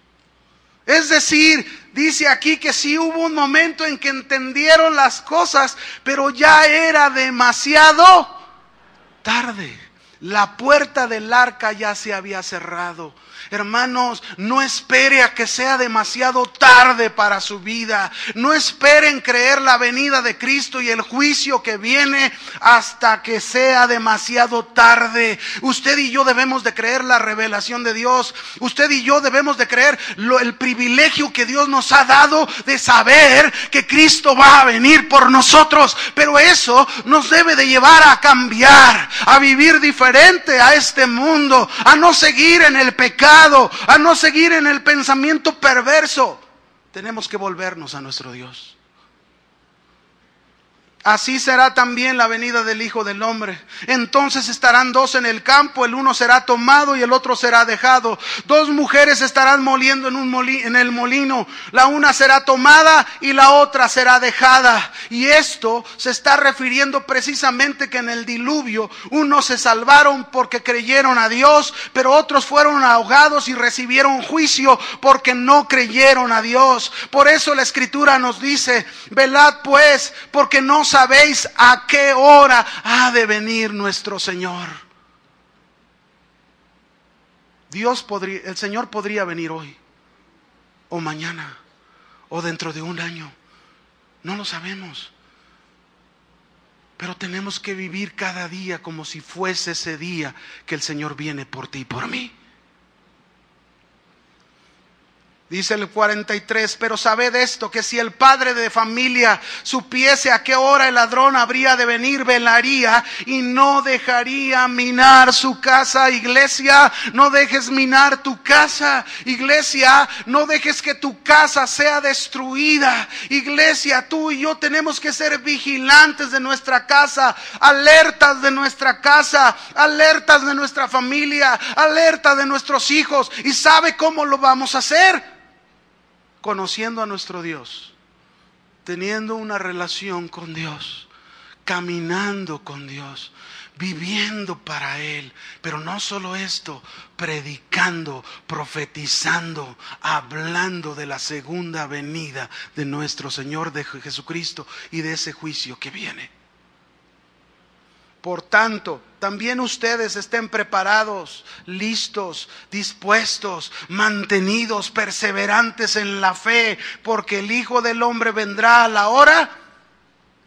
Es decir, dice aquí que sí hubo un momento en que entendieron las cosas, pero ya era demasiado tarde. La puerta del arca ya se había cerrado. Hermanos, no espere a que sea demasiado tarde para su vida. No esperen creer la venida de Cristo y el juicio que viene hasta que sea demasiado tarde. Usted y yo debemos de creer la revelación de Dios. Usted y yo debemos de creer el privilegio que Dios nos ha dado de saber que Cristo va a venir por nosotros. Pero eso nos debe de llevar a cambiar, a vivir diferente a este mundo, a no seguir en el pecado, a no seguir en el pensamiento perverso. tenemos que volvernos a nuestro Dios. Así será también la venida del Hijo del Hombre. Entonces estarán dos en el campo, el uno será tomado y el otro será dejado. Dos mujeres estarán moliendo en el molino, la una será tomada y la otra será dejada. Y esto se está refiriendo precisamente que en el diluvio unos se salvaron porque creyeron a Dios, pero otros fueron ahogados y recibieron juicio porque no creyeron a Dios. Por eso la Escritura nos dice: velad pues, porque no sabéis a qué hora ha de venir nuestro Señor. El Señor podría venir hoy, o mañana, o dentro de un año. No lo sabemos. Pero tenemos que vivir cada día como si fuese ese día que el Señor viene por ti y por mí. Dice el 43, pero sabed esto, que si el padre de familia supiese a qué hora el ladrón habría de venir, velaría y no dejaría minar su casa. Iglesia, no dejes minar tu casa. Iglesia, no dejes que tu casa sea destruida. Iglesia, tú y yo tenemos que ser vigilantes de nuestra casa, alertas de nuestra casa, alertas de nuestra familia, alertas de nuestros hijos. ¿Y sabe cómo lo vamos a hacer? Conociendo a nuestro Dios, teniendo una relación con Dios, caminando con Dios, viviendo para Él. Pero no solo esto, predicando, profetizando, hablando de la segunda venida de nuestro Señor, de Jesucristo, y de ese juicio que viene. Por tanto, también ustedes estén preparados, listos, dispuestos, mantenidos, perseverantes en la fe, porque el Hijo del Hombre vendrá a la hora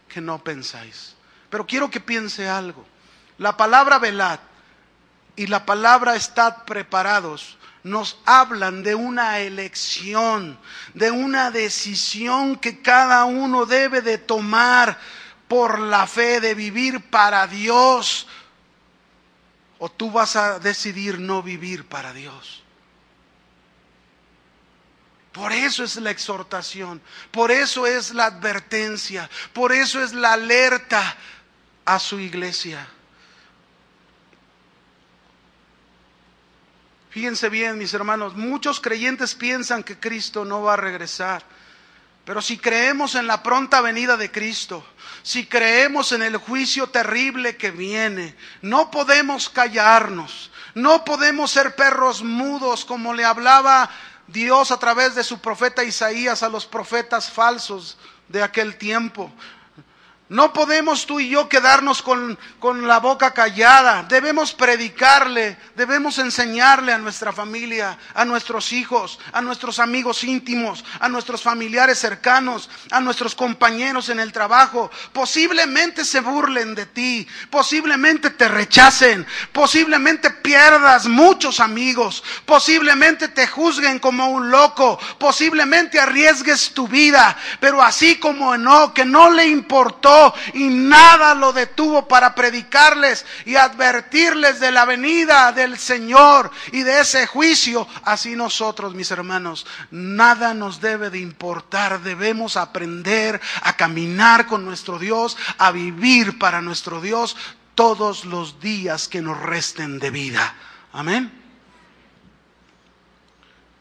que no pensáis. Pero quiero que piense algo. La palabra velad y la palabra estad preparados nos hablan de una elección, de una decisión que cada uno debe de tomar por la fe, de vivir para Dios. O tú vas a decidir no vivir para Dios. Por eso es la exhortación, por eso es la advertencia, por eso es la alerta a su iglesia. Fíjense bien, mis hermanos, muchos creyentes piensan que Cristo no va a regresar. Pero si creemos en la pronta venida de Cristo, si creemos en el juicio terrible que viene, no podemos callarnos, no podemos ser perros mudos como le hablaba Dios a través de su profeta Isaías a los profetas falsos de aquel tiempo. No podemos tú y yo quedarnos con la boca callada. Debemos predicarle, debemos enseñarle a nuestra familia, a nuestros hijos, a nuestros amigos íntimos, a nuestros familiares cercanos, a nuestros compañeros en el trabajo. Posiblemente se burlen de ti, posiblemente te rechacen, posiblemente pierdas muchos amigos, posiblemente te juzguen como un loco, posiblemente arriesgues tu vida. Pero así como Enoc, que no le importó y nada lo detuvo para predicarles y advertirles de la venida del Señor y de ese juicio, así nosotros, mis hermanos, nada nos debe de importar. Debemos aprender a caminar con nuestro Dios, a vivir para nuestro Dios todos los días que nos resten de vida. Amén.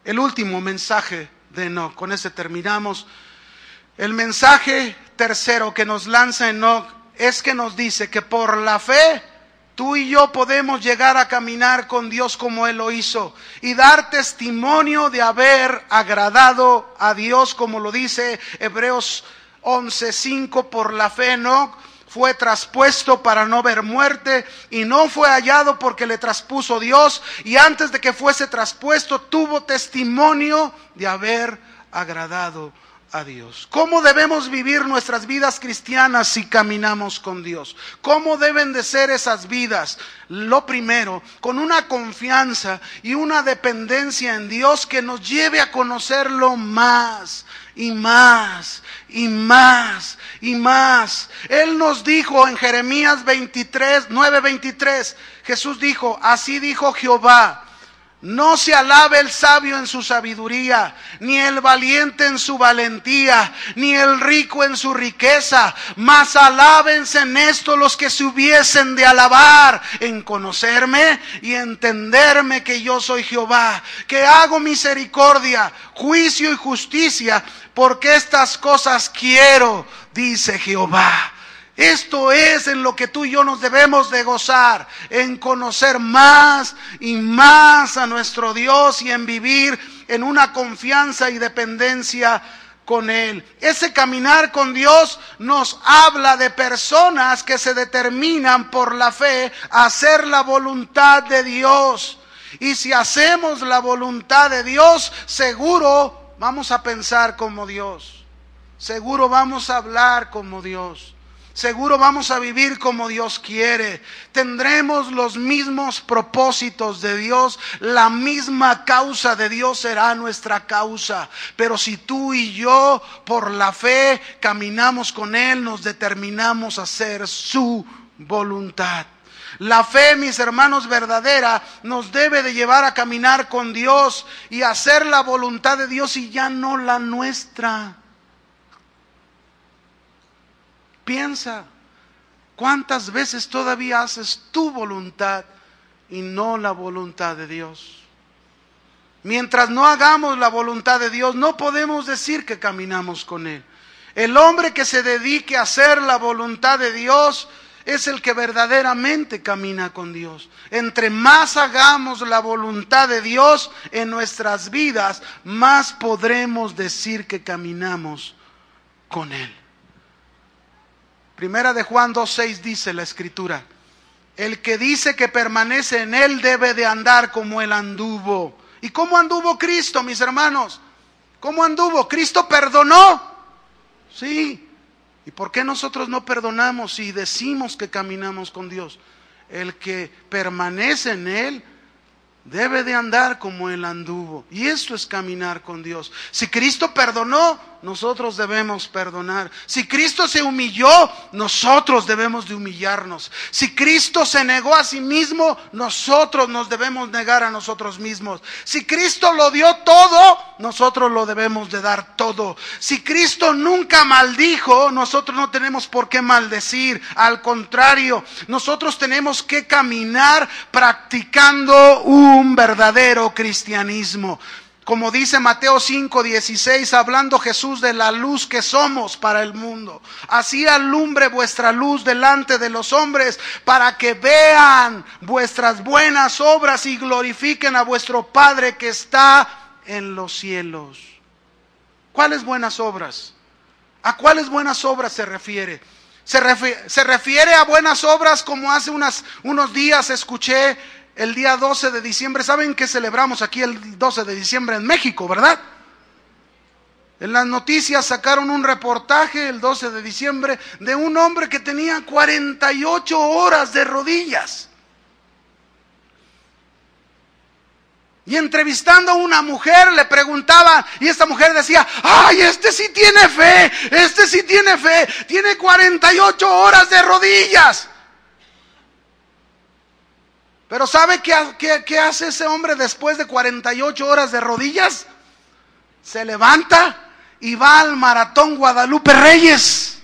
El último mensaje de Enoc, con ese terminamos. El mensaje tercero que nos lanza Enoc es que nos dice que por la fe tú y yo podemos llegar a caminar con Dios como Él lo hizo y dar testimonio de haber agradado a Dios, como lo dice Hebreos 11:5. Por la fe Enoc fue traspuesto para no ver muerte y no fue hallado porque le traspuso Dios, y antes de que fuese traspuesto tuvo testimonio de haber agradado a Dios. ¿Cómo debemos vivir nuestras vidas cristianas si caminamos con Dios? ¿Cómo deben de ser esas vidas? Lo primero, con una confianza y una dependencia en Dios que nos lleve a conocerlo más y más y más y más. Él nos dijo en Jeremías 9:23, Jesús dijo: así dijo Jehová, No se alabe el sabio en su sabiduría, ni el valiente en su valentía, ni el rico en su riqueza, mas alábense en esto los que se hubiesen de alabar, en conocerme y entenderme que yo soy Jehová, que hago misericordia, juicio y justicia, porque estas cosas quiero, dice Jehová. Esto es en lo que tú y yo nos debemos de gozar, en conocer más y más a nuestro Dios y en vivir en una confianza y dependencia con Él. Ese caminar con Dios nos habla de personas que se determinan por la fe a hacer la voluntad de Dios. Y si hacemos la voluntad de Dios, seguro vamos a pensar como Dios, seguro vamos a hablar como Dios. Seguro vamos a vivir como Dios quiere. Tendremos los mismos propósitos de Dios. La misma causa de Dios será nuestra causa. Pero si tú y yo, por la fe, caminamos con Él, nos determinamos a hacer su voluntad. La fe, mis hermanos, verdadera, nos debe de llevar a caminar con Dios y hacer la voluntad de Dios y ya no la nuestra. Piensa, ¿cuántas veces todavía haces tu voluntad y no la voluntad de Dios? Mientras no hagamos la voluntad de Dios, no podemos decir que caminamos con Él. El hombre que se dedique a hacer la voluntad de Dios es el que verdaderamente camina con Dios. Entre más hagamos la voluntad de Dios en nuestras vidas, más podremos decir que caminamos con Él. Primera de Juan 2:6 dice la Escritura: el que dice que permanece en Él debe de andar como Él anduvo. ¿Y cómo anduvo Cristo, mis hermanos? ¿Cómo anduvo? ¿Cristo perdonó? Sí. ¿Y por qué nosotros no perdonamos si decimos que caminamos con Dios? El que permanece en Él debe de andar como Él anduvo. Y esto es caminar con Dios. Si Cristo perdonó, nosotros debemos perdonar. Si Cristo se humilló, nosotros debemos de humillarnos. Si Cristo se negó a sí mismo, nosotros nos debemos negar a nosotros mismos. Si Cristo lo dio todo, nosotros lo debemos de dar todo. Si Cristo nunca maldijo, nosotros no tenemos por qué maldecir. Al contrario, nosotros tenemos que caminar practicando un verdadero cristianismo. Como dice Mateo 5:16, hablando Jesús de la luz que somos para el mundo. Así alumbre vuestra luz delante de los hombres, para que vean vuestras buenas obras y glorifiquen a vuestro Padre que está en los cielos. ¿Cuáles buenas obras? ¿A cuáles buenas obras se refiere? Se refiere a buenas obras como hace unos días escuché. El día 12 de diciembre, ¿saben qué celebramos aquí el 12 de diciembre en México, verdad? En las noticias sacaron un reportaje el 12 de diciembre de un hombre que tenía 48 horas de rodillas. Y entrevistando a una mujer le preguntaban, y esta mujer decía: ¡ay, este sí tiene fe! ¡Este sí tiene fe! ¡Tiene 48 horas de rodillas! Pero ¿sabe qué hace ese hombre después de 48 horas de rodillas? Se levanta y va al Maratón Guadalupe Reyes.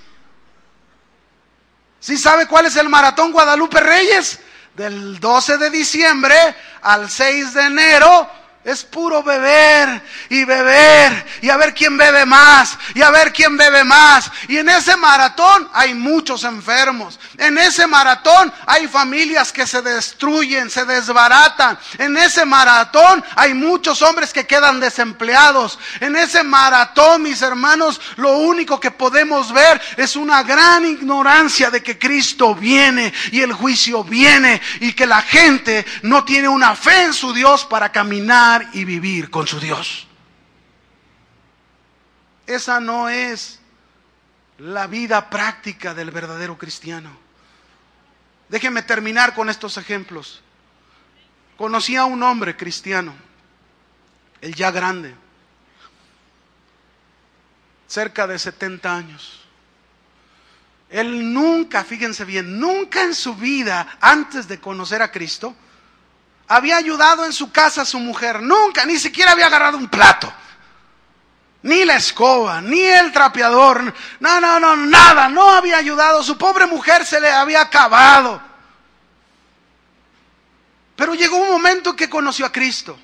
¿Sí sabe cuál es el Maratón Guadalupe Reyes? Del 12 de diciembre al 6 de enero. Es puro beber y beber y a ver quién bebe más y a ver quién bebe más. Y en ese maratón hay muchos enfermos. En ese maratón hay familias que se destruyen, se desbaratan. En ese maratón hay muchos hombres que quedan desempleados. En ese maratón, mis hermanos, lo único que podemos ver es una gran ignorancia de que Cristo viene y el juicio viene y que la gente no tiene una fe en su Dios para caminar y vivir con su Dios. Esa no es la vida práctica del verdadero cristiano. Déjenme terminar con estos ejemplos. Conocí a un hombre cristiano, él ya grande, cerca de 70 años. Él nunca, fíjense bien, nunca en su vida, antes de conocer a Cristo, había ayudado en su casa a su mujer. Nunca, ni siquiera había agarrado un plato. Ni la escoba, ni el trapeador. No, nada. No había ayudado. Su pobre mujer se le había acabado. Pero llegó un momento en que conoció a Cristo.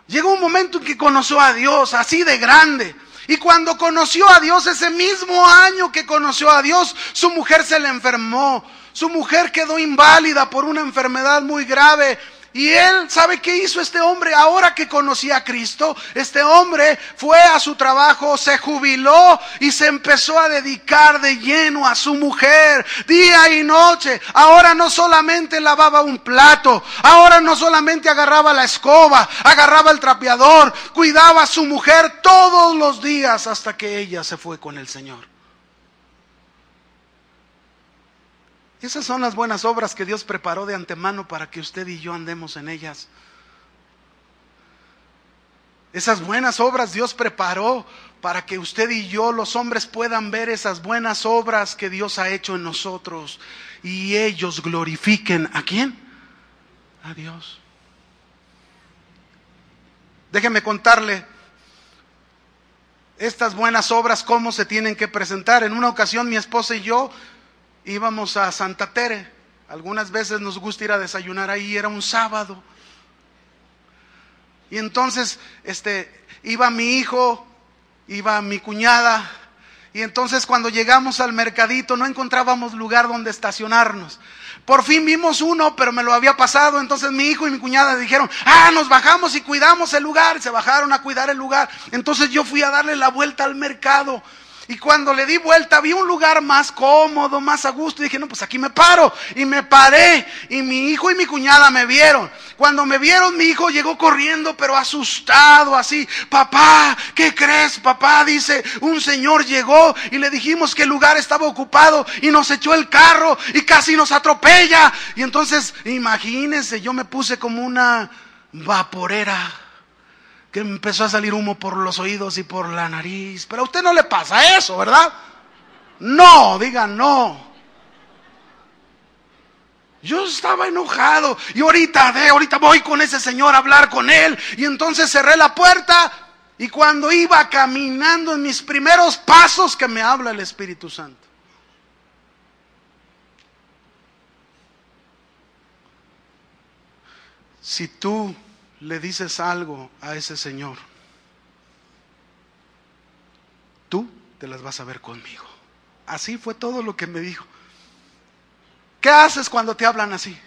Llegó un momento en que conoció a Dios, así de grande. Y cuando conoció a Dios, ese mismo año que conoció a Dios, su mujer se le enfermó. Su mujer quedó inválida por una enfermedad muy grave. Y él, ¿sabe qué hizo este hombre? Ahora que conocía a Cristo, este hombre fue a su trabajo, se jubiló y se empezó a dedicar de lleno a su mujer, día y noche. Ahora no solamente lavaba un plato, ahora no solamente agarraba la escoba, agarraba el trapeador, cuidaba a su mujer todos los días hasta que ella se fue con el Señor. Esas son las buenas obras que Dios preparó de antemano para que usted y yo andemos en ellas. Esas buenas obras Dios preparó para que usted y yo, los hombres, puedan ver esas buenas obras que Dios ha hecho en nosotros y ellos glorifiquen ¿a quién? A Dios. Déjeme contarle estas buenas obras cómo se tienen que presentar. En una ocasión mi esposa y yo íbamos a Santa Tere. Algunas veces nos gusta ir a desayunar ahí, era un sábado. Y entonces iba mi hijo, iba mi cuñada. Y entonces cuando llegamos al mercadito no encontrábamos lugar donde estacionarnos. Por fin vimos uno, pero me lo había pasado. Entonces mi hijo y mi cuñada dijeron, nos bajamos y cuidamos el lugar. Se bajaron a cuidar el lugar. Entonces yo fui a darle la vuelta al mercado. Y cuando le di vuelta, vi un lugar más cómodo, más a gusto. Y dije, no, pues aquí me paro. Y me paré. Y mi hijo y mi cuñada me vieron. Cuando me vieron, mi hijo llegó corriendo, pero asustado, así. Papá, ¿qué crees, papá? Dice, un señor llegó y le dijimos que el lugar estaba ocupado. Y nos echó el carro y casi nos atropella. Y entonces, imagínense, yo me puse como una vaporera, que empezó a salir humo por los oídos y por la nariz. Pero a usted no le pasa eso, ¿verdad? No, diga no. Yo estaba enojado y ahorita voy con ese señor a hablar con él. Y entonces cerré la puerta y cuando iba caminando en mis primeros pasos que me habla el Espíritu Santo. Si tú le dices algo a ese señor, tú te las vas a ver conmigo. Así fue todo lo que me dijo. ¿Qué haces cuando te hablan así?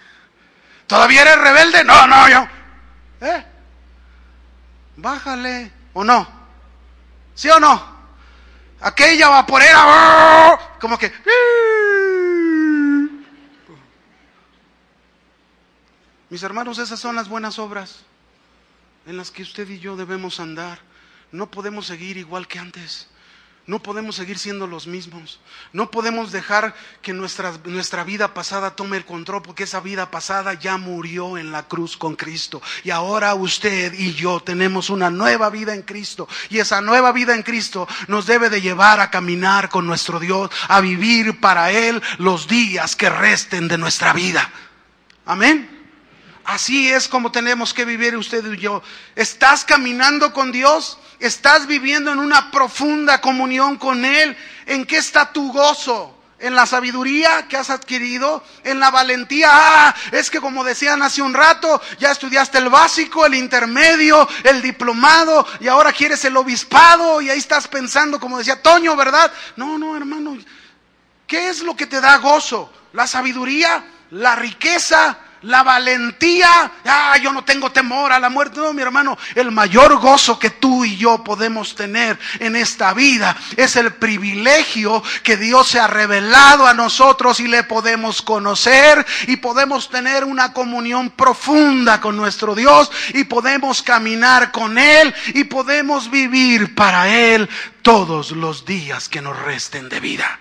¿Todavía eres rebelde? No, yo. Bájale, ¿o no? ¿Sí o no? Aquella vaporera, como que... Mis hermanos, esas son las buenas obras en las que usted y yo debemos andar. No podemos seguir igual que antes. No podemos seguir siendo los mismos. No podemos dejar que nuestra vida pasada tome el control, porque esa vida pasada ya murió en la cruz con Cristo. Y ahora usted y yo tenemos una nueva vida en Cristo. Y esa nueva vida en Cristo nos debe de llevar a caminar con nuestro Dios, a vivir para Él los días que resten de nuestra vida. Amén. Así es como tenemos que vivir usted y yo. ¿Estás caminando con Dios? ¿Estás viviendo en una profunda comunión con Él? ¿En qué está tu gozo? ¿En la sabiduría que has adquirido? ¿En la valentía? Es que como decían hace un rato, ya estudiaste el básico, el intermedio, el diplomado y ahora quieres el obispado y ahí estás pensando, como decía Toño, ¿verdad? No, hermano. ¿Qué es lo que te da gozo? ¿La sabiduría? ¿La riqueza? ¿La valentía? Yo no tengo temor a la muerte. No, mi hermano, el mayor gozo que tú y yo podemos tener en esta vida es el privilegio que Dios se ha revelado a nosotros y le podemos conocer y podemos tener una comunión profunda con nuestro Dios y podemos caminar con Él y podemos vivir para Él todos los días que nos resten de vida.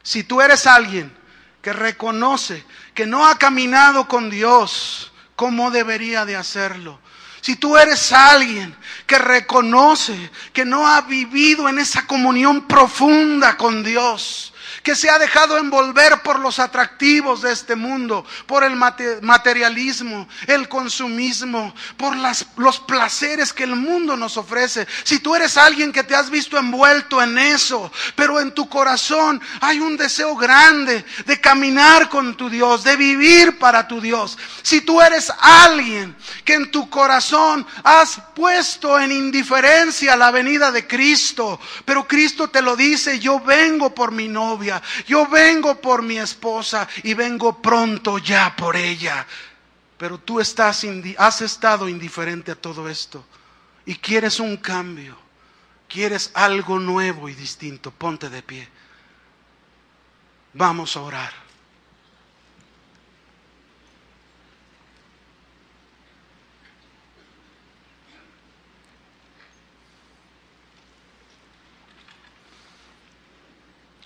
Si tú eres alguien que reconoce que no ha caminado con Dios como debería de hacerlo, si tú eres alguien que reconoce que no ha vivido en esa comunión profunda con Dios, que se ha dejado envolver por los atractivos de este mundo, por el materialismo, el consumismo, por los placeres que el mundo nos ofrece. Si tú eres alguien que te has visto envuelto en eso, pero en tu corazón hay un deseo grande de caminar con tu Dios, de vivir para tu Dios. Si tú eres alguien que en tu corazón has puesto en indiferencia la venida de Cristo, pero Cristo te lo dice: yo vengo por mi novia, yo vengo por mi esposa y vengo pronto ya por ella. Pero tú has estado indiferente a todo esto y quieres un cambio, quieres algo nuevo y distinto. Ponte de pie. Vamos a orar.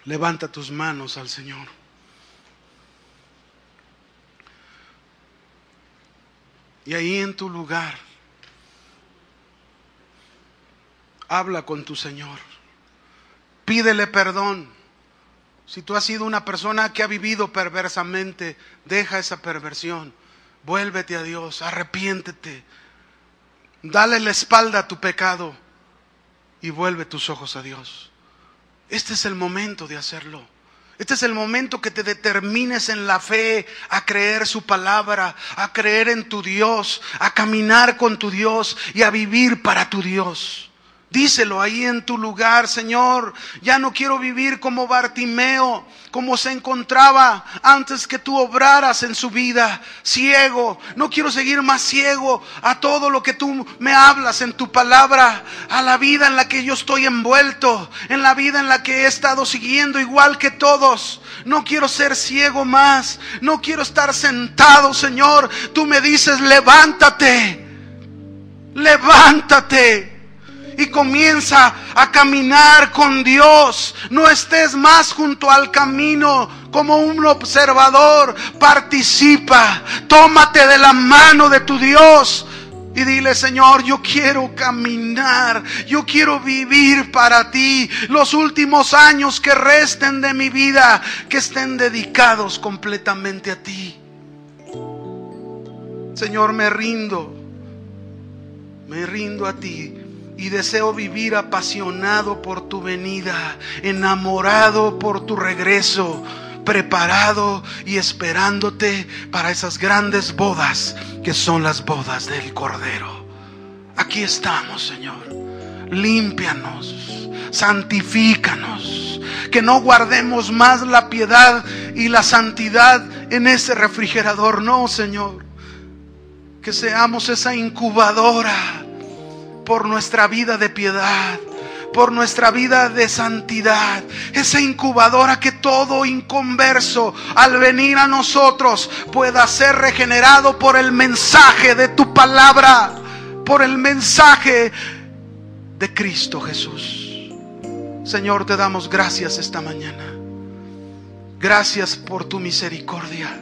Levanta tus manos al Señor. Y ahí en tu lugar, habla con tu Señor. Pídele perdón. Si tú has sido una persona que ha vivido perversamente, deja esa perversión. Vuélvete a Dios, arrepiéntete. Dale la espalda a tu pecado y vuelve tus ojos a Dios. Este es el momento de hacerlo. Este es el momento que te determines en la fe a creer su palabra, a creer en tu Dios, a caminar con tu Dios y a vivir para tu Dios. Díselo ahí en tu lugar: Señor, ya no quiero vivir como Bartimeo, como se encontraba antes que tú obraras en su vida, ciego. No quiero seguir más ciego a todo lo que tú me hablas en tu palabra, a la vida en la que yo estoy envuelto, en la vida en la que he estado siguiendo igual que todos. No quiero ser ciego más, no quiero estar sentado, Señor. Tú me dices: levántate, levántate. Y comienza a caminar con Dios. No estés más junto al camino como un observador. Participa. Tómate de la mano de tu Dios y dile: Señor, yo quiero caminar, yo quiero vivir para ti. Los últimos años que resten de mi vida, que estén dedicados completamente a ti. Señor, me rindo a ti. Y deseo vivir apasionado por tu venida, enamorado por tu regreso, preparado y esperándote para esas grandes bodas que son las bodas del Cordero. Aquí estamos, Señor. Límpianos, santifícanos, que no guardemos más la piedad y la santidad en ese refrigerador. No, Señor, que seamos esa incubadora por nuestra vida de piedad, por nuestra vida de santidad, esa incubadora que todo inconverso al venir a nosotros pueda ser regenerado por el mensaje de tu palabra, por el mensaje de Cristo Jesús. Señor, te damos gracias esta mañana. Gracias por tu misericordia.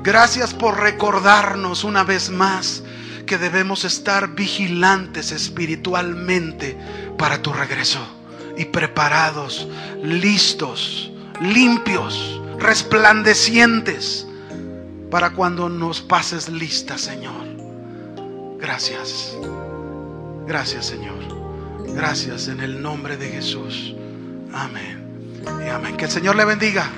Gracias por recordarnos una vez más que debemos estar vigilantes espiritualmente para tu regreso y preparados, listos, limpios, resplandecientes para cuando nos pases lista, Señor. Gracias. Gracias, Señor. Gracias en el nombre de Jesús. Amén y amén. Que el Señor le bendiga.